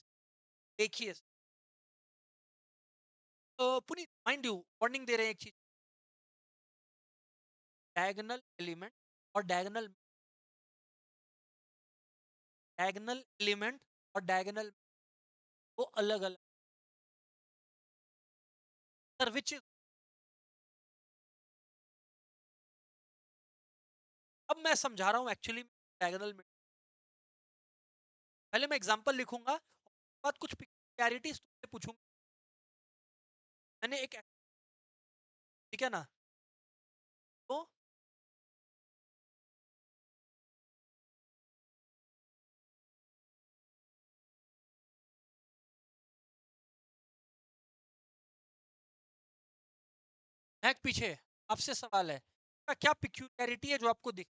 देखिए तो पुनीत माइंड यू वार्निंग दे रहे हैं एक चीज, डायगोनल एलिमेंट और डायगोनल एलिमेंट और डायगोनल वो अलग अलग। सर विच इज, अब मैं समझा रहा हूँ एक्चुअली डायगोनल में, पहले मैं एग्जांपल लिखूंगा उसके बाद कुछ क्लैरिटीज तुमसे पूछूंगा। मैंने एक, ठीक है ना, तो नेक पीछे आपसे सवाल है का क्या पिक्यूलियरिटी है जो आपको दिख,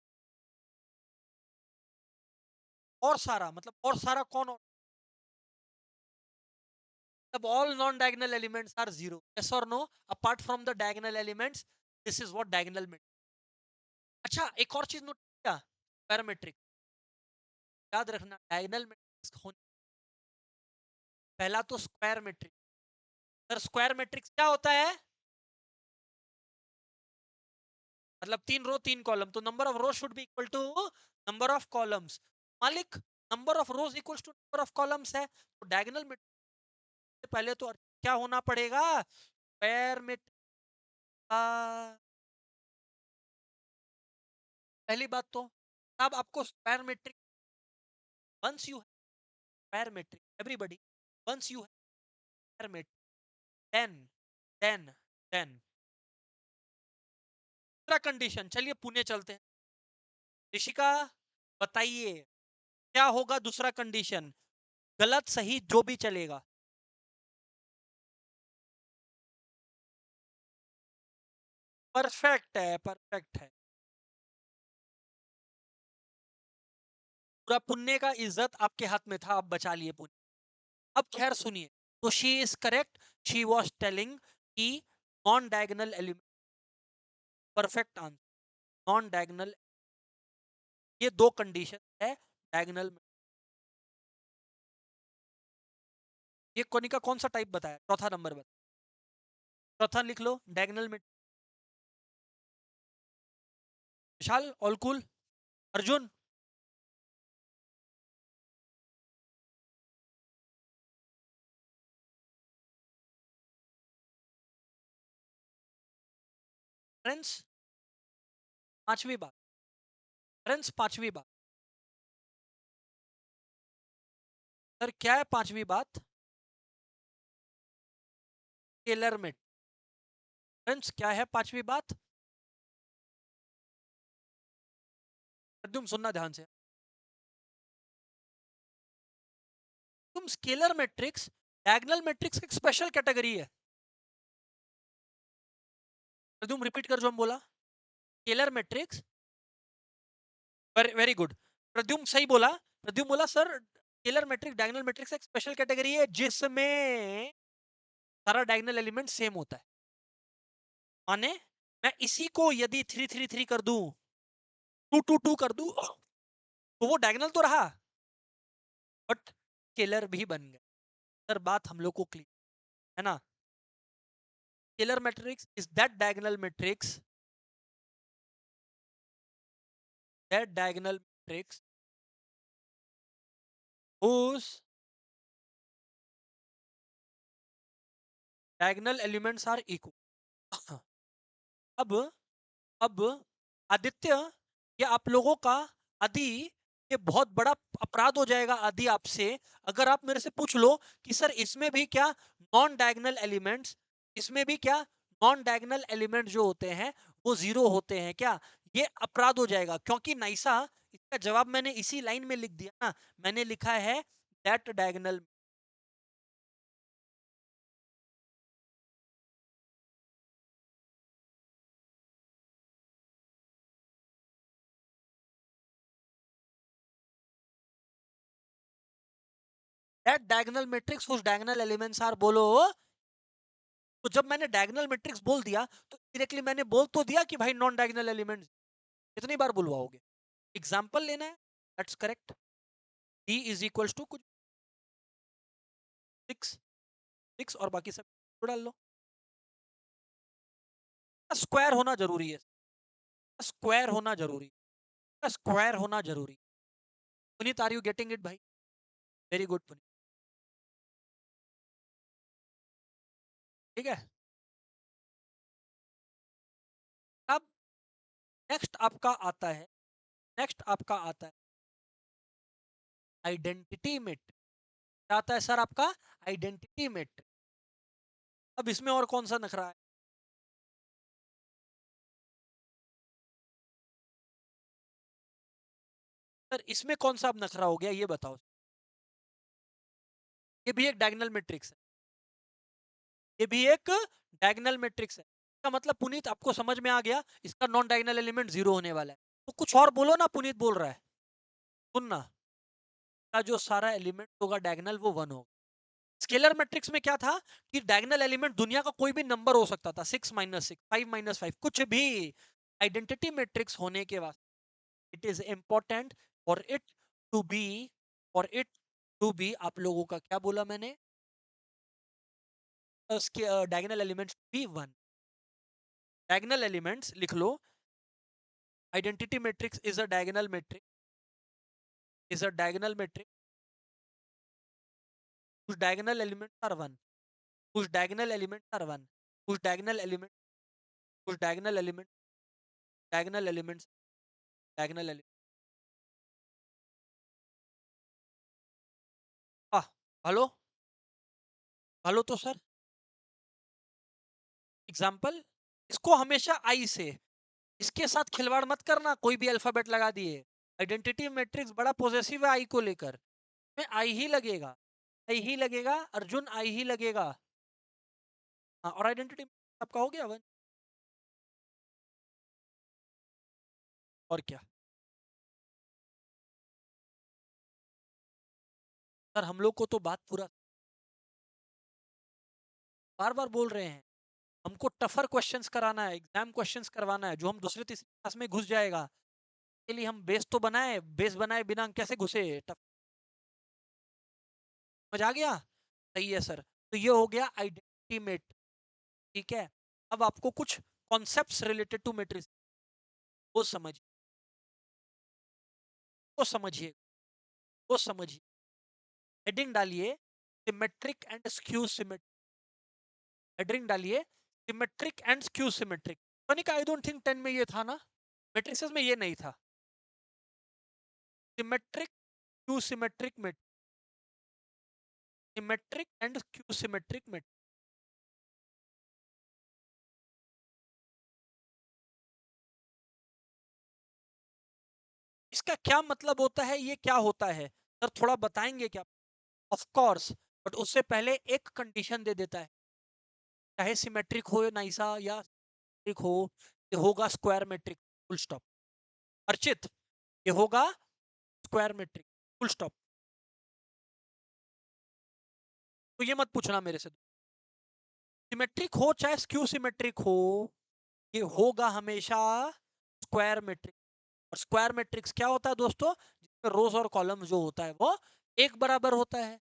और सारा मतलब और सारा कौन, अब all non-diagonal elements are zero, yes or no, apart from the diagonal elements, this is what diagonal means। अच्छा एक और चीज नोट किया, पैरामेट्रिक, याद रखना डायगोनल मैट्रिक्स होने, पहला तो square matrix. Sir square matrix क्या होता है? मतलब 3 रो 3 कॉलम, तो number of row should be equal to number of columns. मालिक number of rows equals to number of columns है, तो डायगोनल मैट्रिक्स पहले तो क्या होना पड़ेगा, स्क्वायर मैट्रिक्स का, पहली बात तो अब आपको square matrix, once you square matrix everybody, once you square matrix then then then दूसरा कंडीशन, चलिए पुणे चलते हैं। ऋषिका बताइए क्या होगा दूसरा कंडीशन, गलत सही जो भी चलेगा। परफेक्ट है, परफेक्ट है। पूरा पुण्य का इज्जत आपके हाथ में था, आप बचा लिए पुण्य। अब खैर सुनिए, तो she is correct, she was telling कि non diagonal element, perfect answer non diagonal, ये दो कंडीशन है डायगोनल में। ये कोनिका कौन सा टाइप बताया, चौथा नंबर बताया, चौथा लिख लो डायगोनल में। विशाल ऑल कूल, अर्जुन फ्रेंड्स, पांचवी बात, फ्रेंड्स पांचवी बात, सर क्या है पांचवी बात, स्केलर में, फ्रेंड्स क्या है पांचवी बात, तुम सुनना ध्यान से, तुम स्केलर मैट्रिक्स डायगोनल मैट्रिक्स की स्पेशल कैटेगरी है। तुम रिपीट कर जो हम बोला, scalar matrix, very good, Pradyum सही बोला। प्रद्युम बोला sir scalar matrix diagonal matrix एक स्पेशल कैटेगरी है जिसमें सारा डायगोनल एलिमेंट सेम होता है। माने मैं इसी को यदि 3 3 3 कर दूं, 2 2 2 कर दूं, तो वो डायगोनल तो रहा बट स्केलर भी बन गया। सर बात हम लोग को क्लियर है ना, scalar matrix is that diagonal matrix, that diagonal matrix whose diagonal elements are equal। अब अब आदित्य, ये आप लोगों का आदि, ये बहुत बड़ा अपराध हो जाएगा आदि आपसे, अगर आप मेरे से पूछ लो कि सर इसमें भी क्या नॉन डायगोनल एलिमेंट्स, इसमें भी क्या नॉन डायगोनल एलिमेंट जो होते हैं वो 0 होते हैं क्या? ये अपराध हो जाएगा, क्योंकि नाइसा इसका जवाब मैंने इसी लाइन में लिख दिया ना। मैंने लिखा है that diagonal matrix whose diagonal elements are, बोलो। तो जब मैंने डायगोनल मैट्रिक्स बोल दिया तो डायरेक्टली मैंने बोल तो दिया कि भाई नॉन डायगोनल एलिमेंट्स। कितनी बार बुलवाओगे? एग्जाम्पल लेना है, that's correct. D is equals to कुछ 6, 6 और बाकी सब तो डाल लो। स्क्वायर होना जरूरी है, स्क्वायर होना जरूरी, स्क्वायर होना जरूरी। Puneet, are you getting it भाई? Very good Puneet. ठीक है। अब नेक्स्ट आपका आता है, नेक्स्ट आपका आता है आइडेंटिटी मेट्रिक। क्या आता है सर आपका? Identity matrix. अब इसमें और कौन सा नखरा है? सर इसमें कौन सा अब नखरा हो गया ये बताओ। ये भी एक डायगोनल मैट्रिक्स है, ये भी एक डायगोनल मैट्रिक्स है। इसका मतलब पुनीत आपको समझ में आ गया, इसका नॉन डायगोनल एलिमेंट 0 होने वाला है। तो कुछ और बोलो ना, पुनीत बोल रहा है, सुनना। का जो सारा एलिमेंट होगा डायगोनल वो 1 होगा। स्केलर मैट्रिक्स में क्या था कि डायगोनल एलिमेंट दुनिया का कोई भी नंबर हो सकता था, 6 माइनस 6, 5 माइनस 5, कुछ भी। आइडेंटिटी मैट्रिक्स होने के बाद it is important for it to be, for it to be, आप लोगों का क्या बोला मैंने? उसके diagonal elements be 1। Diagonal elements लिख लो, identity matrix is a diagonal matrix, is a diagonal matrix whose diagonal elements are 1, whose diagonal elements are 1, whose diagonal element, whose diagonal element, diagonal elements, diagonal element। ah hello, hello तो sir. Example, इसको हमेशा आई से, इसके साथ खिलवाड़ मत करना, कोई भी अल्फाबेट लगा दिए। आइडेंटिटी मैट्रिक्स बड़ा पॉजेसिव है आई को लेकर, में आई ही लगेगा, आई ही लगेगा, अर्जुन आई ही लगेगा। हाँ, और आइडेंटिटी आपका हो गया 1। और क्या सर, हम लोग को तो बात पूरा बार बार बोल रहे हैं, हमको टफर क्वेश्चंस कराना है, एग्जाम क्वेश्चंस करवाना है, जो हम दूसरे तीसरे क्लास में घुस जाएगा। के लिए हम बेस तो बनाए, बेस बनाए बिना हम कैसे घुसे? समझ आ गया? सही है सर। तो ये हो गया आइडेंटिटी मेट। ठीक है। अब आपको कुछ कॉन्सेप्ट्स रिलेटेड टू मैट्रिक्स वो समझिए, वो समझिए, वो समझिए। हेडिंग डालिए symmetric and skew symmetric. Heading डालिए symmetric and skew symmetric. I don't think 10 में ये था ना, मैट्रिक्सेस में ये नहीं था। Symmetric skew symmetric matrix, symmetric and skew symmetric matrix. इसका क्या मतलब होता है, ये क्या होता है सर, थोड़ा बताएंगे क्या? ऑफ कोर्स, बट उससे पहले एक कंडीशन दे देता है, चाहे सिमेट्रिक हो नाइसा या सिमेट्रिक हो, ये होगा square matrix, full stop. Archit, ये होगा स्क्वायर मैट्रिक, फुल स्टॉप। तो ये मत पूछना मेरे से, सिमेट्रिक हो चाहे स्क्यू सिमेट्रिक हो, ये होगा हमेशा स्क्वायर मैट्रिक। और स्क्वायर मैट्रिक्स क्या होता है दोस्तों? जिसमें रोज और कॉलम जो होता है वो एक बराबर होता है।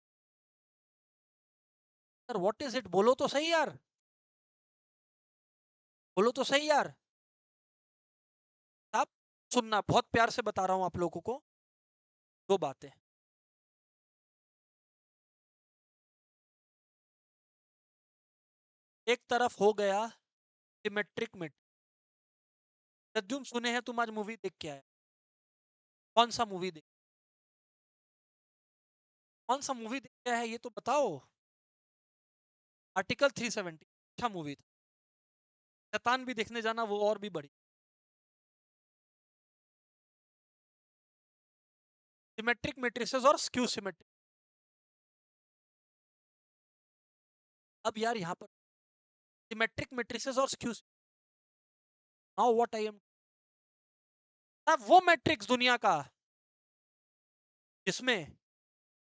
सर व्हाट इज इट, बोलो तो सही यार, बोलो तो सही यार। आप सुनना, बहुत प्यार से बता रहा हूं आप लोगों को दो बातें। एक तरफ हो गया सिमेट्रिक मैट्रिक्स। सज्जुम सुने हैं तुम आज मूवी देख के आए, कौन सा मूवी देख, कौन सा मूवी देख के आया है ये तो बताओ। आर्टिकल 370, अच्छा मूवी था। शैतान भी देखने जाना, वो और भी बढ़िया। सिमेट्रिक मैट्रिसेस और स्क्यू सिमेट्रिक। अब यार यहाँ पर सिमेट्रिक मैट्रिसेस और skew, now what I M, वो मैट्रिक्स दुनिया का जिसमें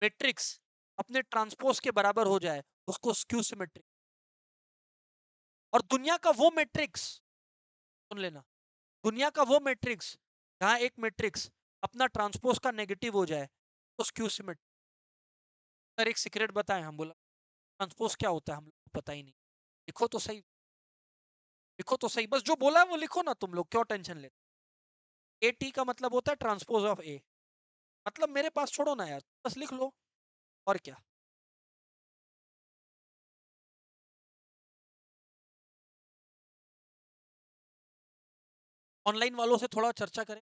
मैट्रिक्स अपने ट्रांसपोज के बराबर हो जाए, उसको स्क्यू सिमेट्रिक। और दुनिया का वो मैट्रिक्स, सुन लेना, दुनिया का वो मैट्रिक्स जहां एक मैट्रिक्स अपना ट्रांसपोज का नेगेटिव हो जाए, तो स्क्यू सिमेट्रिक। सर एक सीक्रेट बताएं, हम बोला ट्रांसपोज क्या होता है हम लोग को पता ही नहीं। लिखो तो सही, लिखो तो सही, बस जो बोला है वो लिखो ना, तुम लोग क्यों टेंशन लेते। ए टी का मतलब होता है ट्रांसपोज ऑफ ए, मतलब मेरे पास छोड़ो ना यार, बस लिख लो, और क्या। ऑनलाइन वालों से थोड़ा चर्चा करें।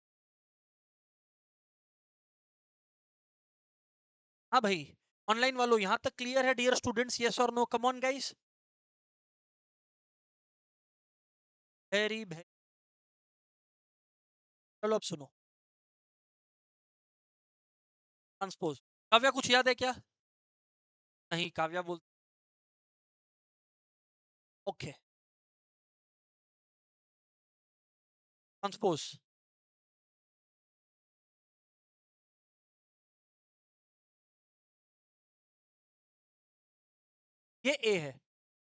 हाँ भाई, ऑनलाइन वालों यहाँ तक क्लियर है डियर स्टूडेंट्स, यस और no, come on guys. Very very, चलो अब सुनो। ट्रांसपोज, काव्या कुछ याद है क्या? नहीं, काव्या बोल, ओके। ट्रांसपोज, ये ए है,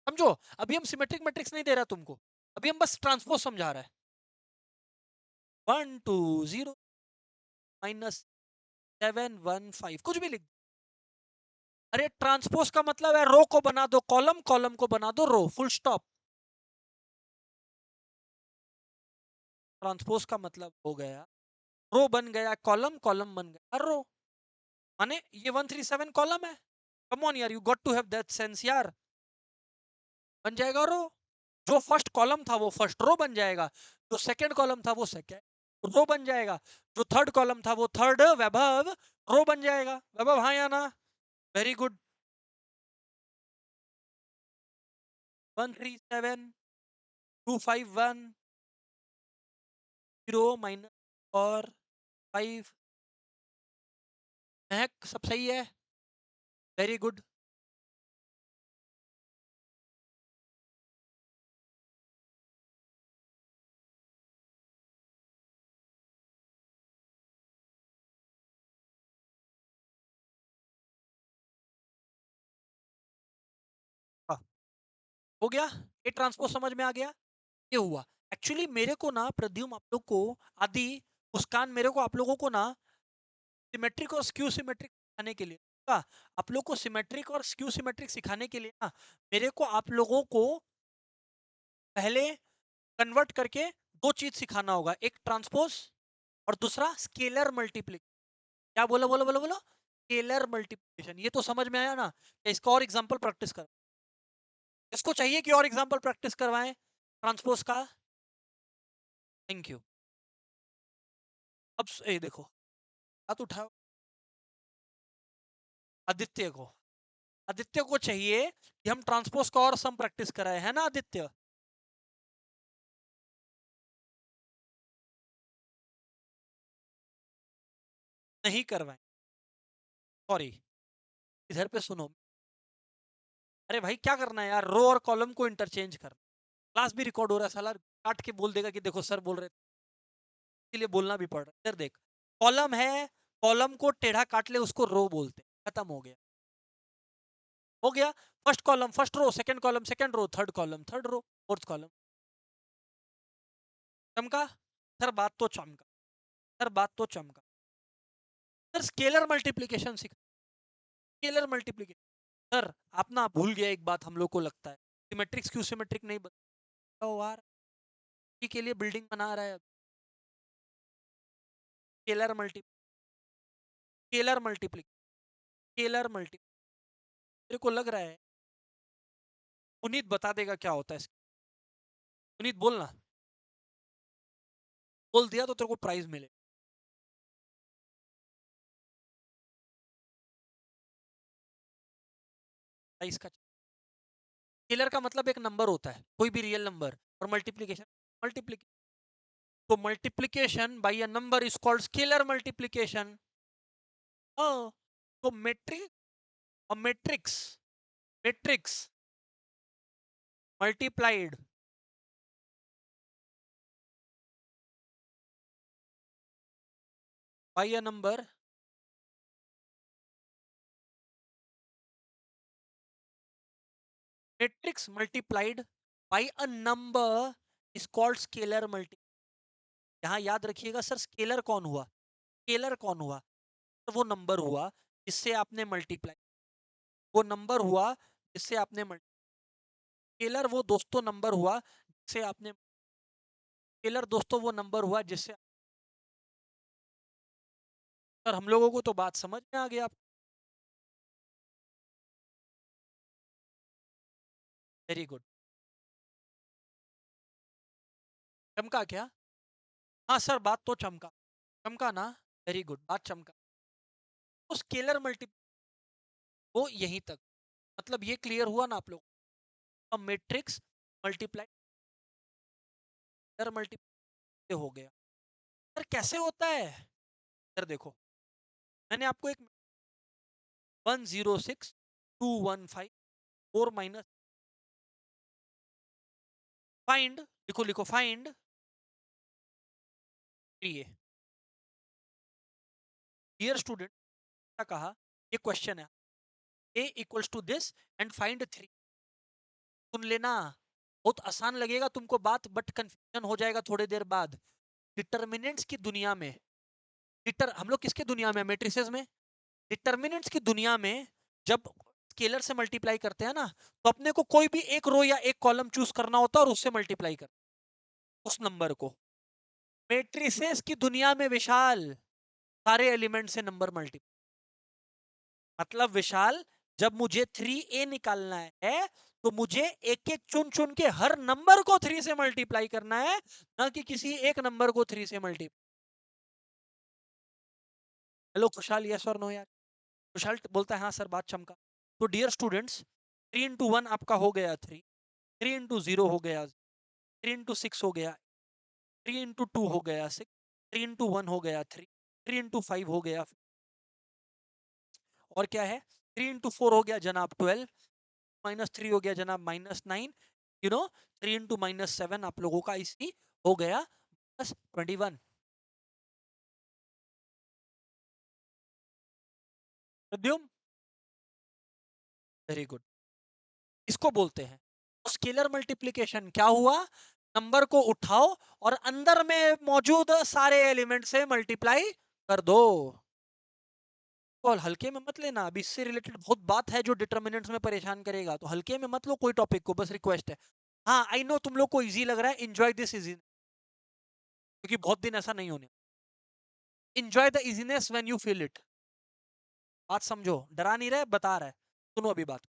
समझो। अभी हम सिमेट्रिक मैट्रिक्स नहीं दे रहा तुमको, अभी हम बस ट्रांसपोज समझा रहा है। 1 2 0 -7 1 5, कुछ भी लिख। अरे ट्रांसपोज का मतलब है रो को बना दो कॉलम, कॉलम को बना दो रो, फुल स्टॉप। ट्रांसपोज का मतलब हो गया रो बन गया कॉलम, कॉलम बन गया रो, माने ये 1 3 7 कॉलम है। कम ऑन यार, you got to have that sense यार। बन जाएगा रो, जो फर्स्ट कॉलम था वो फर्स्ट रो बन जाएगा, जो सेकंड कॉलम था वो सेकंड रो बन जाएगा, जो थर्ड कॉलम था वो थर्ड, वैभव, रो बन जाएगा। वैभव हाँ या ना? Very good. 1 3 7 2 5 1 0 माइनस और 5, महक सब सही है, वेरी गुड। हो गया, ये ट्रांसपोज समझ में आ गया। ये हुआ, एक्चुअली मेरे को ना प्रद्युम, आप लोग को, आदि, मुस्कान, मेरे को आप लोगों को ना सिमेट्रिक और स्क्यू सिमेट्रिक सिखाने के लिए, का आप लोग को सिमेट्रिक और स्क्यू सिमेट्रिक सिखाने के लिए ना, मेरे को आप लोगों को पहले कन्वर्ट करके दो चीज सिखाना होगा, एक ट्रांसपोज और दूसरा स्केलर मल्टीप्लिकेशन। क्या बोला बोला बोला बोला, स्केलर मल्टीप्लिकेशन। ये तो समझ में आया ना? इसका और एग्जांपल प्रैक्टिस कर, इसको चाहिए कि और एग्जांपल प्रैक्टिस करवाएं ट्रांसपोज का? Thank you. अब ये देखो, हाथ उठाओ। आदित्य को, आदित्य को चाहिए कि हम ट्रांसपोज का और सम प्रैक्टिस कराए, है ना आदित्य? नहीं करवाए, सॉरी। इधर पे सुनो, अरे भाई क्या करना है यार, रो और कॉलम को इंटरचेंज कर, क्लास भी रिकॉर्ड हो रहा है, साला काट के बोल देगा कि देखो सर बोल रहे थे, इसलिए बोलना भी पड़ रहा है। इधर देख, कॉलम है, कॉलम को टेढ़ा काट ले उसको रो बोलते हैं, खत्म हो गया। हो गया, first column first row, second column second row, third column third row, fourth column. चमका? सर बात तो चमका, सर बात तो चमका। सर स्केलर मल्टीप्लिकेशन सीख, स्केलर मल्टीप्लिकेशन। सर आप ना भूल गया एक बात, हम लोग को लगता है सिमेट्रिक स्क्यू सिमेट्रिक नहीं बताओ यार, इसी के लिए बिल्डिंग बना रहा है। Scalar multi, scalar multiplic, scalar multi, मेरे को लग रहा है पुनीत बता देगा क्या होता है पुनीत बोलना, बोल दिया तो तेरे को प्राइज मिले। प्राइज का, स्केलर का मतलब एक नंबर होता है, कोई भी रियल नंबर, और मल्टीप्लीकेशन मल्टीप्लीकेशन तो multiplication by a number is called scalar multiplication. तो matrix matrix multiplied by a number matrix multiplied by a number is called scalar multi. यहाँ याद रखिएगा सर, स्केलर कौन हुआ? स्केलर कौन हुआ? तो वो नंबर हुआ जिससे आपने मल्टीप्लाई, वो नंबर हुआ जिससे आपने स्केलर वो दोस्तों नंबर हुआ जिससे आपने स्केलर दोस्तों वो नंबर हुआ जिससे। सर हम लोगों को तो बात समझ में आ गया। Very good. चमका क्या? हाँ सर, बात तो चमका, चमका ना। वेरी गुड, बात चमका। तो स्केलर मल्टी वो यहीं तक, मतलब ये क्लियर हुआ ना आप लोग? अब मैट्रिक्स मल्टीप्लाई मल्टी हो गया। सर कैसे होता है? सर देखो, मैंने आपको एक 106 215 4 फाइंड, लिखो लिखो फाइंड लिए। डियर स्टूडेंट, क्या कहा? ये क्वेश्चन है, a equals to this and find 3। सुन लेना, बहुत आसान लगेगा तुमको बात, बट कंफ्यूजन हो जाएगा थोड़ी देर बाद। डिटर्मिनेंट्स की दुनिया में, हम लोग किसके दुनिया में? मैट्रिसेस में। डिटर्मिनेंट्स की दुनिया में जब स्केलर से मल्टीप्लाई करते हैं ना, तो अपने को कोई भी एक रो या एक कॉलम चूज करना होता है और उससे मल्टीप्लाई कर उस नंबर को। मैट्रिसेस की दुनिया में विशाल, सारे एलिमेंट से नंबर मल्टीप्लाई, मतलब विशाल, जब मुझे 3a निकालना है तो मुझे एक एक चुन चुन के हर नंबर को 3 से मल्टीप्लाई करना है, ना कि किसी एक नंबर को 3 से मल्टीप्लाई। हेलो खुशहाल, यस और नो यार? खुशहाल बोलता है हाँ सर, बात चमका। तो डियर स्टूडेंट्स, 3 into 1 आपका हो गया 3, 3 into 0 हो गया, 3 into 6 हो गया, 3 into 2 हो गया 6, 3 into 1 हो गया 3, 3 into 5 हो गया, और क्या है, 3 into 4 हो गया जनाब 12, -3 हो गया जनाब -9, यू नो 3 into -7 आप लोगों का इसी हो गया +21। मध्यम, वेरी गुड, इसको बोलते हैं स्केलर मल्टीप्लिकेशन। क्या हुआ? नंबर को उठाओ और अंदर में मौजूद सारे एलिमेंट से मल्टीप्लाई कर दो। और हल्के में मत लेना, अभी इससे रिलेटेड बहुत बात है जो डिटर्मिनेंट्स में परेशान करेगा, तो हल्के में मत लो कोई टॉपिक को, बस रिक्वेस्ट है। हाँ आई नो तुम लोग को इजी लग रहा है, एंजॉय दिस इजी, क्योंकि बहुत दिन ऐसा नहीं होने। Enjoy the easiness when you feel it. बात समझो, डरा नहीं रहे, बता रहा है। सुनो अभी बात,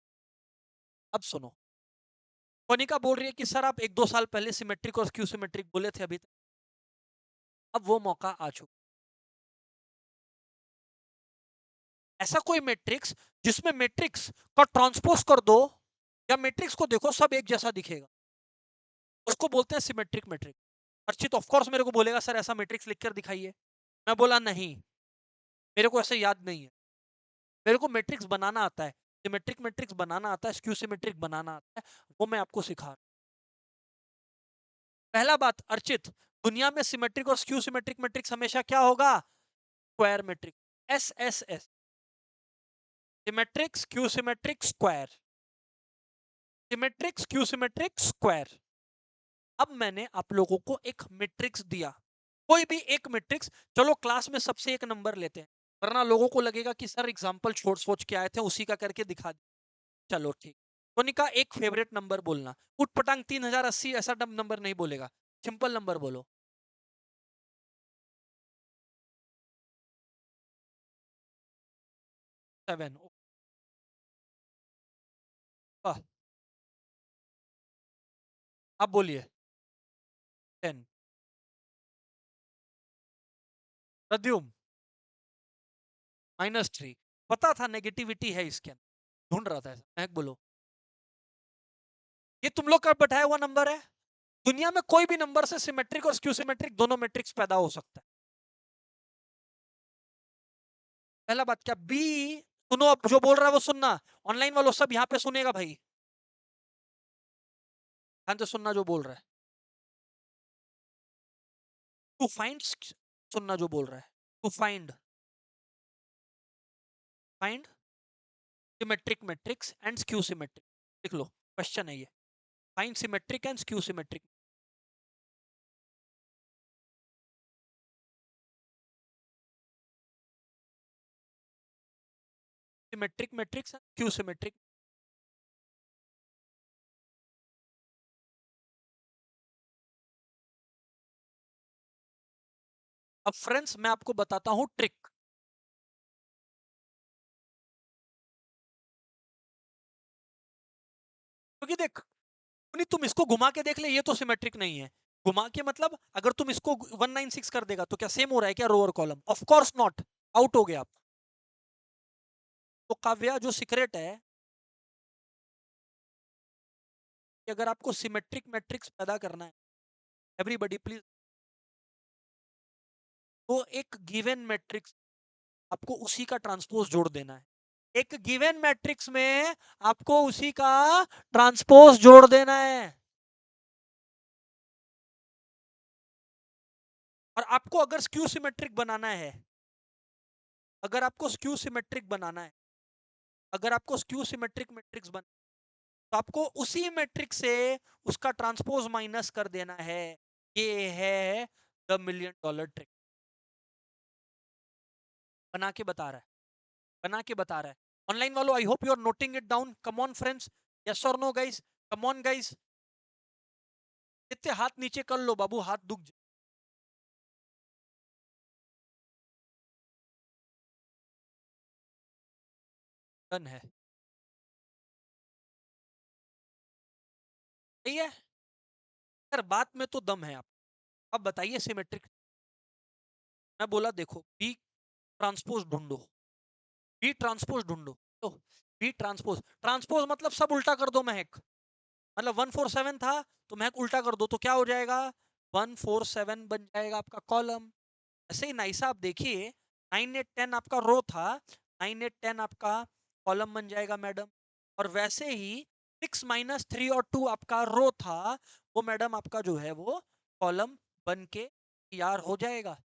अब सुनो। कोनिका बोल रही है कि सर आप 1-2 साल पहले सिमेट्रिक और स्क्यू सिमेट्रिक बोले थे, अभी तक अब वो मौका आ चुका। ऐसा कोई मैट्रिक्स जिसमें मैट्रिक्स का ट्रांसपोज कर दो, या मैट्रिक्स को देखो सब एक जैसा दिखेगा, उसको बोलते हैं symmetric matrix. Archit of course मेरे को बोलेगा सर ऐसा मैट्रिक्स लिखकर दिखाइए। मैं बोला नहीं, मेरे को ऐसे याद नहीं है, मेरे को मैट्रिक्स बनाना आता है, सिमेट्रिक मैट्रिक्स बनाना आता है, स्क्यू सिमेट्रिक बनाना आता है, वो मैं आपको सिखा रहा हूं। पहला बात अर्चित, दुनिया में सिमेट्रिक और स्क्यू सिमेट्रिक मैट्रिक्स हमेशा क्या होगा? Square matrix, SSS, symmetric skew symmetric square, symmetric skew symmetric square. अब मैंने आप लोगों को एक मैट्रिक्स दिया, कोई भी एक मैट्रिक्स, चलो क्लास में सबसे एक नंबर लेते हैं, वरना लोगों को लगेगा कि सर एग्जांपल छोड़ सोच के आए थे उसी का करके दिखा दे। चलो ठीक, कोनिका एक फेवरेट नंबर बोलना, उठ पटांग 3080 ऐसा नंबर नहीं बोलेगा, सिंपल नंबर बोलो। 7, अब बोलिए। 10, प्रद्युम -3, पता था नेगेटिविटी है इसके अंदर, ढूंढ रहा था ऐसा। महक बोलो, ये तुम लोग का बैठाया हुआ नंबर है, दुनिया में कोई भी नंबर से सिमेट्रिक और स्क्यू सिमेट्रिक दोनों मैट्रिक्स पैदा हो सकता है। पहला बात क्या बी, सुनो अब जो बोल रहा है वो सुनना, ऑनलाइन वालों सब यहाँ पे सुनेगा भाई, ध्यान से सुनना जो बोल रहा है। टू फाइंड, सुनना जो बोल रहा है, to find symmetric matrix and skew symmetric, लिख लो क्वेश्चन है ये, find symmetric and skew symmetric, symmetric matrix and skew symmetric. अब फ्रेंड्स मैं आपको बताता हूं ट्रिक, क्योंकि देख नहीं, तुम इसको घुमा के देख ले, ये तो सिमेट्रिक नहीं है, घुमा के मतलब अगर तुम इसको 196 कर देगा तो क्या सेम हो रहा है क्या रो और column? Of course not, out हो गया आप। तो काव्या जो सीक्रेट है कि अगर आपको सिमेट्रिक मैट्रिक्स पैदा करना है, एवरीबॉडी प्लीज, तो एक गिवन मैट्रिक्स आपको उसी का ट्रांसपोज जोड़ देना है, एक गिवन मैट्रिक्स में आपको उसी का ट्रांसपोज जोड़ देना है। और आपको अगर स्क्यू सिमेट्रिक बनाना है, अगर आपको स्क्यू सिमेट्रिक बनाना है, अगर आपको स्क्यू सिमेट्रिक मैट्रिक्स बन, तो आपको उसी मैट्रिक्स से उसका ट्रांसपोज माइनस कर देना है। ये है द मिलियन डॉलर ट्रिक, बना के बता रहा है, बना के बता रहा है। ऑनलाइन वालों I hope you are noting it down, come on friends, yes और no guys, come on guys, इतने हाथ नीचे कर लो बाबू, हाथ दुख डन है, सही है यार, बात में तो दम है आप। अब बताइए सिमेट्रिक, मैं बोला देखो बी ट्रांसपोज ढूंढो, बी ट्रांसपोज ढूंढो, तो बी ट्रांसपोज, ट्रांसपोज मतलब सब उल्टा कर दो महक, मतलब 147 था तो महक उल्टा कर दो तो क्या हो जाएगा, 147 बन जाएगा आपका कॉलम। ऐसे ही नाइसा आप देखिए, 9 8 10 आपका रो था, 9 8 10 आपका कॉलम बन जाएगा मैडम। और वैसे ही 6 - 3 और 2 आपका रो था, वो मैडम आपका जो है वो कॉलम बन के तैयार हो जाएगा।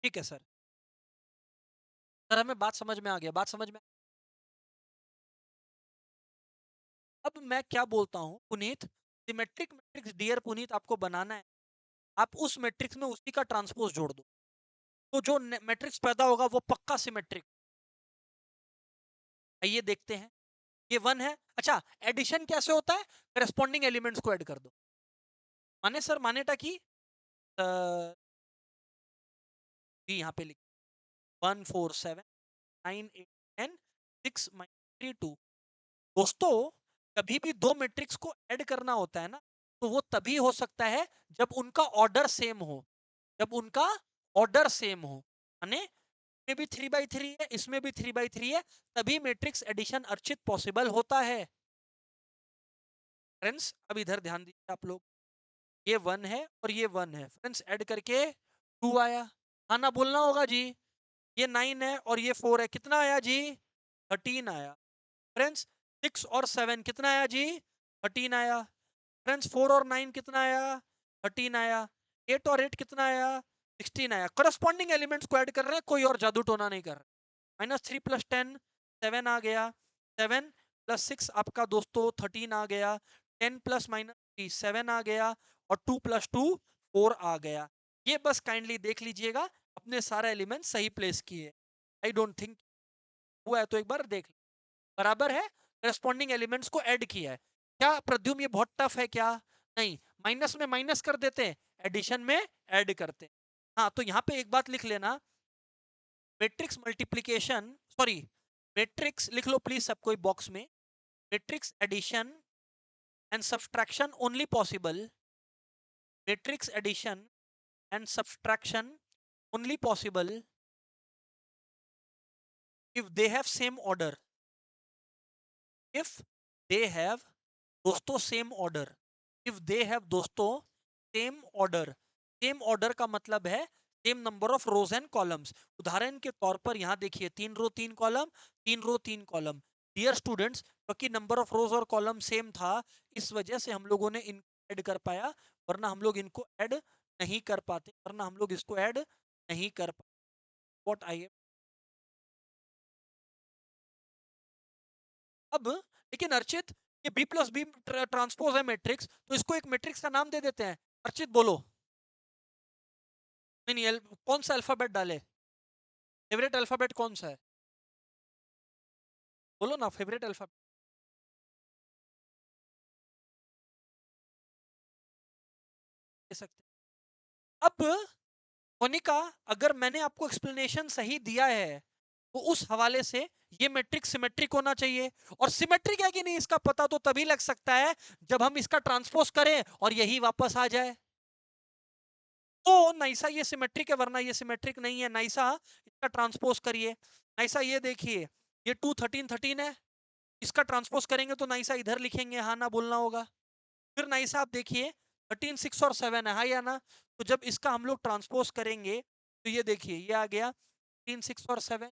ठीक है सर, सर हमें बात समझ में आ गया, बात समझ में। अब मैं क्या बोलता हूँ Puneet, symmetric matrix dear Puneet आपको बनाना है, आप उस मैट्रिक्स में उसी का ट्रांसपोज जोड़ दो, तो जो मैट्रिक्स पैदा होगा वो पक्का सिमेट्रिक। आइए देखते हैं, ये 1 है। अच्छा, एडिशन कैसे होता है, करस्पॉन्डिंग एलिमेंट्स को ऐड कर दो, माने सर माने टाकी यहाँ पे लिख 147 9 8 10 6 - 3 2। दोस्तों कभी भी दो मैट्रिक्स को ऐड करना होता है ना, तो वो तभी हो सकता है जब उनका ऑर्डर सेम हो, जब उनका ऑर्डर सेम हो, माने इसमें भी 3 by 3 है, इसमें भी 3 by 3 है, तभी मैट्रिक्स एडिशन अर्चित पॉसिबल होता है। फ्रेंड्स अब इधर ध्यान दीजिए आप लोग, ये 1 है और ये 1 है, फ्रेंड्स ऐड करके 2 आया, हाँ ना बोलना होगा जी। ये 9 है और ये 4 है, कितना आया जी, 13 आया। फ्रेंड्स 6 और 7 कितना आया जी, 13 आया। फ्रेंड्स 4 और 9 कितना आया, 13 आया। 8 और 8 कितना आया, 16 आया। करस्पॉन्डिंग एलिमेंट्स को ऐड कर रहे हैं, कोई और जादू टोना नहीं कर रहे। -3 + 10 7 आ गया, 7 + 6 आपका दोस्तों 13 आ गया, 10 + -3 7 आ गया, और 2 + 2 4 आ गया। ये बस काइंडली देख लीजिएगा, अपने सारा एलिमेंट सही प्लेस किए, आई डोंट थिंक हुआ है तो एक बार देख, बराबर है, करस्पॉन्डिंग एलिमेंट्स को ऐड किया है। क्या प्रद्युम ये बहुत टफ है क्या, नहीं, माइनस में माइनस कर देते हैं, एडिशन में ऐड करते हैं। हाँ तो यहाँ पे एक बात लिख लेना, मैट्रिक्स मल्टीप्लीकेशन, सॉरी मैट्रिक्स लिख लो प्लीज सब कोई बॉक्स में। Matrix addition and subtraction only possible, matrix addition and subtraction only possible if they have same order, if they have दोस्तों same order, if they have दोस्तों same order, same order का मतलब है same number of rose and columns. उदाहरण के तौर पर यहां देखिए 3 row 3 column, 3 row 3 column. Dear students, क्योंकि नंबर ऑफ रोज और कॉलम सेम था इस वजह से हम लोगों ने इनको ऐड कर पाया, वरना हम लोग इनको ऐड नहीं कर पाते, वरना हम लोग इसको ऐड नहीं कर पाते। व्हाट आई, अब लेकिन अर्चित, ये बी प्लस बी ट्रांसपोज है मैट्रिक्स, तो इसको एक मैट्रिक्स का नाम दे देते हैं। अर्चित बोलो। नहीं नहीं, कौन सा अल्फाबेट डाले? फेवरेट अल्फाबेट कौन सा है? बोलो ना फेवरेट अल्फाबेट। दे सकते हैं। अब मोनिका, अगर मैंने आपको एक्सप्लेनेशन सही दिया है तो उस हवाले से ये मैट्रिक सिमेट्रिक होना चाहिए, और सिमेट्रिक है कि नहीं इसका पता तो तभी लग सकता है जब हम इसका ट्रांसपोज करें और यही वापस आ जाए। तो नाइसा ये सिमेट्रिक है, वरना ये सिमेट्रिक नहीं है। नाइसा इसका ट्रांसपोज करिए। नाइसा ये देखिए, ये 2 13 13 है, इसका ट्रांसपोज करेंगे तो नाइसा इधर लिखेंगे, हाँ ना बोलना होगा। फिर नाइसा आप देखिए 13 6 और 7 है, हाँ या ना? तो जब इसका हम लोग ट्रांसपोज करेंगे तो ये देखिए ये आ गया 13 6 और 7,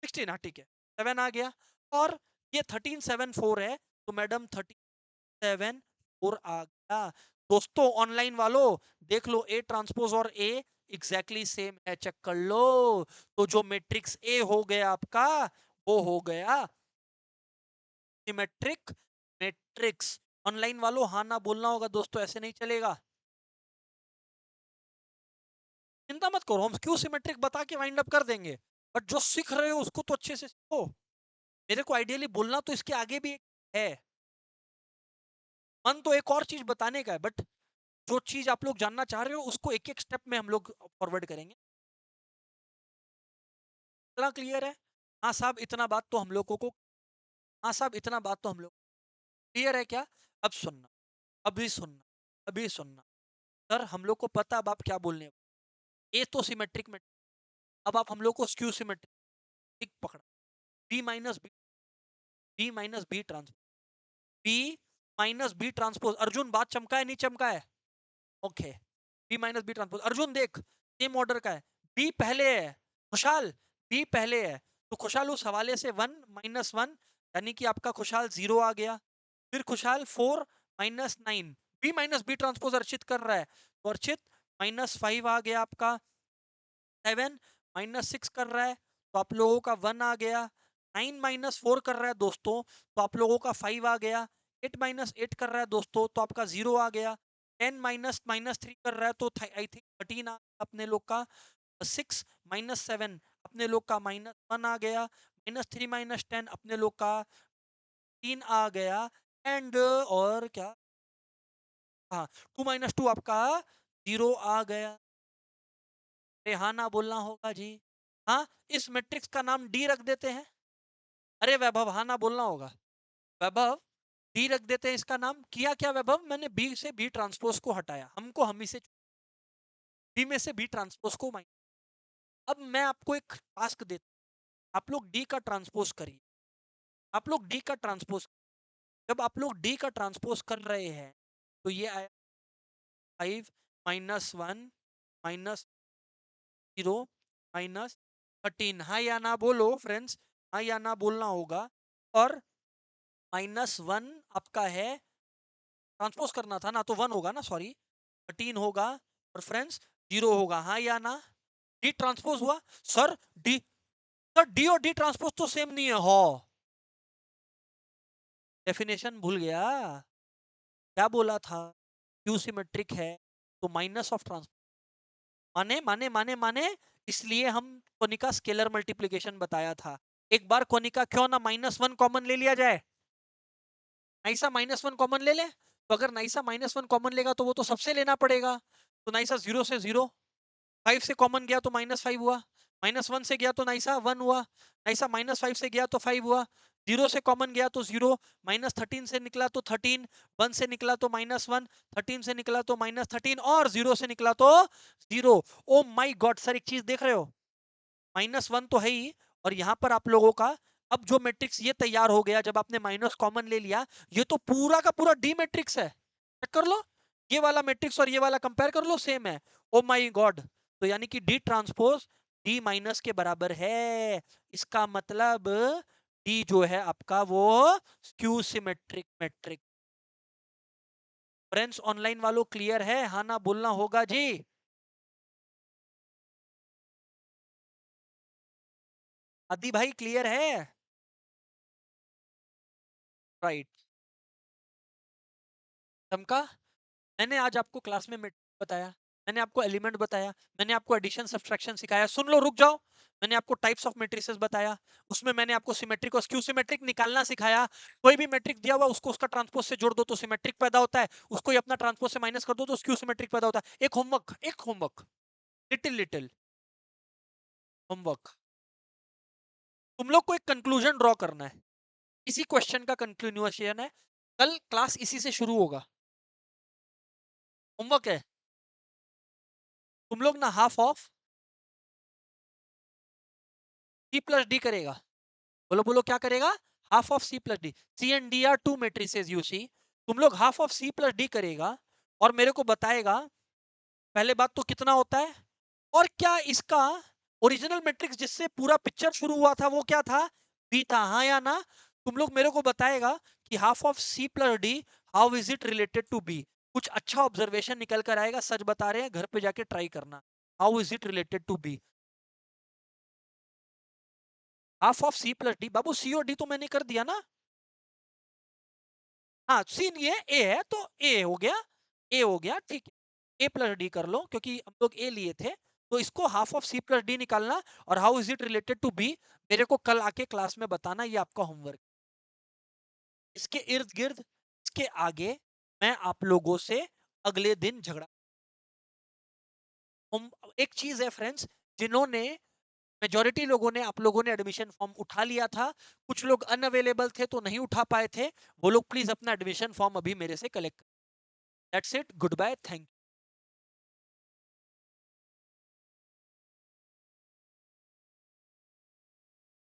16, हाँ ठीक है, 7 आ गया। और ये 13 7 4 है, तो मैडम 13 7 4 आ गया। दोस्तों ऑनलाइन वालों देख लो, ए ट्रांसपोज और ए एग्जैक्टली सेम है, चेक कर लो। तो जो मैट्रिक्स ए हो गया आपका, वो हो गया सिमेट्रिक मैट्रिक्स। ऑनलाइन वालों हाँ ना बोलना होगा दोस्तों, ऐसे नहीं चलेगा। चिंता मत करो, हम क्यों सिमेट्रिक बता के वाइंड अप कर देंगे, बट जो सीख रहे हो उसको तो अच्छे से सीखो। मेरे को आइडियली बोलना तो इसके आगे भी है, मन तो एक और चीज बताने का है, बट जो चीज आप लोग जानना चाह रहे हो उसको एक एक स्टेप में हम लोग फॉरवर्ड करेंगे। इतना क्लियर है? हाँ साहब, इतना बात तो हम लोगों को, हाँ साहब इतना बात तो हम लोग क्लियर है क्या? अब सुनना, अभी सुनना, अभी सुनना। सर हम लोग को पता अब आप क्या बोलने वाले। ए तो सिमेट्रिक में, अब आप हम लोग को स्क्यू सिमेट्रिक पकड़ा, B minus B, B minus B transpose, B minus B transpose. Arjun बात चमका है नहीं चमका है? Okay, B minus B transpose. Arjun देख सेम ऑर्डर का है, बी पहले है, खुशहाल बी पहले है, तो खुशहाल उस हवाले से 1 - 1, यानी कि आपका खुशहाल 0 आ गया। फिर खुशहाल 4 - 9, B minus B transpose Archit कर रहा है, तो अर्चित -5 आ गया आपका। 7 - 6 कर रहा है, तो आप लोगों का 1 आ गया। 9 - 4 कर रहा है दोस्तों, तो आप लोगों का 5 आ गया। 8 - 8 कर रहा है दोस्तों, तो आपका 0 आ गया। 10 - 3 कर रहा है, तो आई थिंक 13 आ अपने लोग का। 6 - 7 अपने लोग का -1 आ गया। -3 - 10 अपने लोग का 3 आ गया। एंड और क्या, हाँ 2 - 2 आपका 0 आ गया। अरे हाँ ना बोलना होगा जी। हाँ, इस मैट्रिक्स का नाम डी रख देते हैं। अरे वैभव हाँ ना बोलना होगा। वैभव डी रख देते हैं इसका नाम। किया क्या वैभव, मैंने बी से बी ट्रांसपोज को हटाया, हमको हम ही से बी में से बी ट्रांसपोज को माइनस। अब मैं आपको एक टास्क देता हूं, आप लोग डी का ट्रांसपोज करिए। आप लोग डी का ट्रांसपोज, जब आप लोग डी का ट्रांसपोज कर रहे हैं तो ये आया 5 - 1 - 0 - 13। हाँ या ना बोलो फ्रेंड्स, हाँ या ना बोलना होगा। और -1 आपका है, ट्रांसपोज करना था ना, तो 1 होगा ना, सॉरी 13 होगा। और फ्रेंड्स 0 होगा, हाँ या ना? डी ट्रांसपोज हुआ। सर डी, सर डी और डी ट्रांसपोज तो सेम नहीं है हो। डेफिनेशन भूल गया, क्या बोला था? क्यू सिमेट्रिक है तो माइनस ऑफ ट्रांसपोज, माने माने माने माने, इसलिए हम कोनिका स्केलर मल्टीप्लिकेशन बताया था। एक बार कोनिका क्यों ना -1 कॉमन ले लिया जाए, नाइसा -1 कॉमन ले ले। तो अगर नाइसा -1 कॉमन लेगा तो वो तो सबसे लेना पड़ेगा, तो नाइसा 0 से 0, 5 से कॉमन गया तो -5 हुआ। -1 से गया तो नाइसा 1 हुआ, नाइसा -5 से गया तो 5 हुआ, 0 से कॉमन गया तो 0, -13 से निकला तो 13, 1 से निकला तो -1, 13 से निकला तो -13 और 0 से निकला तो 0। ओ माय गॉड सर, एक चीज देख रहे हो, -1 तो है ही, और यहाँ पर आप लोगों का अब जो मैट्रिक्स ये तैयार हो गया जब आपने माइनस कॉमन ले लिया, ये तो पूरा का पूरा डी मैट्रिक्स है। चेक कर लो, ये वाला मैट्रिक्स और ये वाला कंपेयर कर लो, सेम है। ओ माय गॉड, तो यानी कि डी ट्रांसपोज डी माइनस के बराबर है। इसका मतलब डी जो है आपका वो skew symmetric matric. Friends online वालों क्लियर है? हाँ ना बोलना होगा जी। आदि भाई क्लियर है? राइट। चमका? मैंने आज आपको क्लास में मैट्रिक्स बताया, मैंने आपको एलिमेंट बताया, मैंने आपको एडिशन सब्सट्रैक्शन सिखाया। सुन लो, रुक जाओ। मैंने आपको टाइप्स ऑफ मैट्रिसेस बताया, उसमें मैंने आपको सिमेट्रिक और स्क्यू सिमेट्रिक निकालना सिखाया। कोई भी मैट्रिक दिया हुआ उसको उसका ट्रांसपोज से जोड़ दो तो सिमेट्रिक पैदा होता है, उसको ही अपना ट्रांसपोज से माइनस कर दो तो स्क्यू सिमेट्रिक पैदा होता है। एक होमवर्क, लिटिल लिटिल होमवर्क। तुम लोग को एक कंक्लूजन ड्रॉ करना है, इसी क्वेश्चन का कंक्लूजन है। कल क्लास इसी से शुरू होगा। होमवर्क है, तुम लोग ना half of C plus D करेगा। बोलो बोलो क्या करेगा? Half of C plus D. C and D are two matrices you see. तुम लोग half of C plus D करेगा और मेरे को बताएगा पहले बात तो कितना होता है, और क्या इसका ओरिजिनल मैट्रिक्स जिससे पूरा पिक्चर शुरू हुआ था वो क्या था? बी था, हाँ या ना? तुम लोग मेरे को बताएगा कि half of C plus D, how is it related to B. कुछ अच्छा ऑब्जर्वेशन निकल कर आएगा, सच बता रहे हैं, घर पे जाके ट्राई करना। How is it related to B? Half of C plus D, बाबू सी और डी तो मैंने कर दिया ना। हाँ, सीन ये ए है तो ए हो गया, ए हो गया, ठीक है। ए प्लस डी कर लो क्योंकि हम लोग ए लिए थे, तो इसको half of C plus D निकालना, और how is it related to B मेरे को कल आके क्लास में बताना, ये आपका होमवर्क। इसके इर्द गिर्द, इसके आगे मैं आप लोगों से अगले दिन झगड़ा। हम एक चीज है फ्रेंड्स, जिन्होंने मेजोरिटी लोगों ने, आप लोगों ने एडमिशन फॉर्म उठा लिया था, कुछ लोग अनअवेलेबल थे तो नहीं उठा पाए थे, वो लोग प्लीज अपना एडमिशन फॉर्म अभी मेरे से collect. That's it, goodbye, thank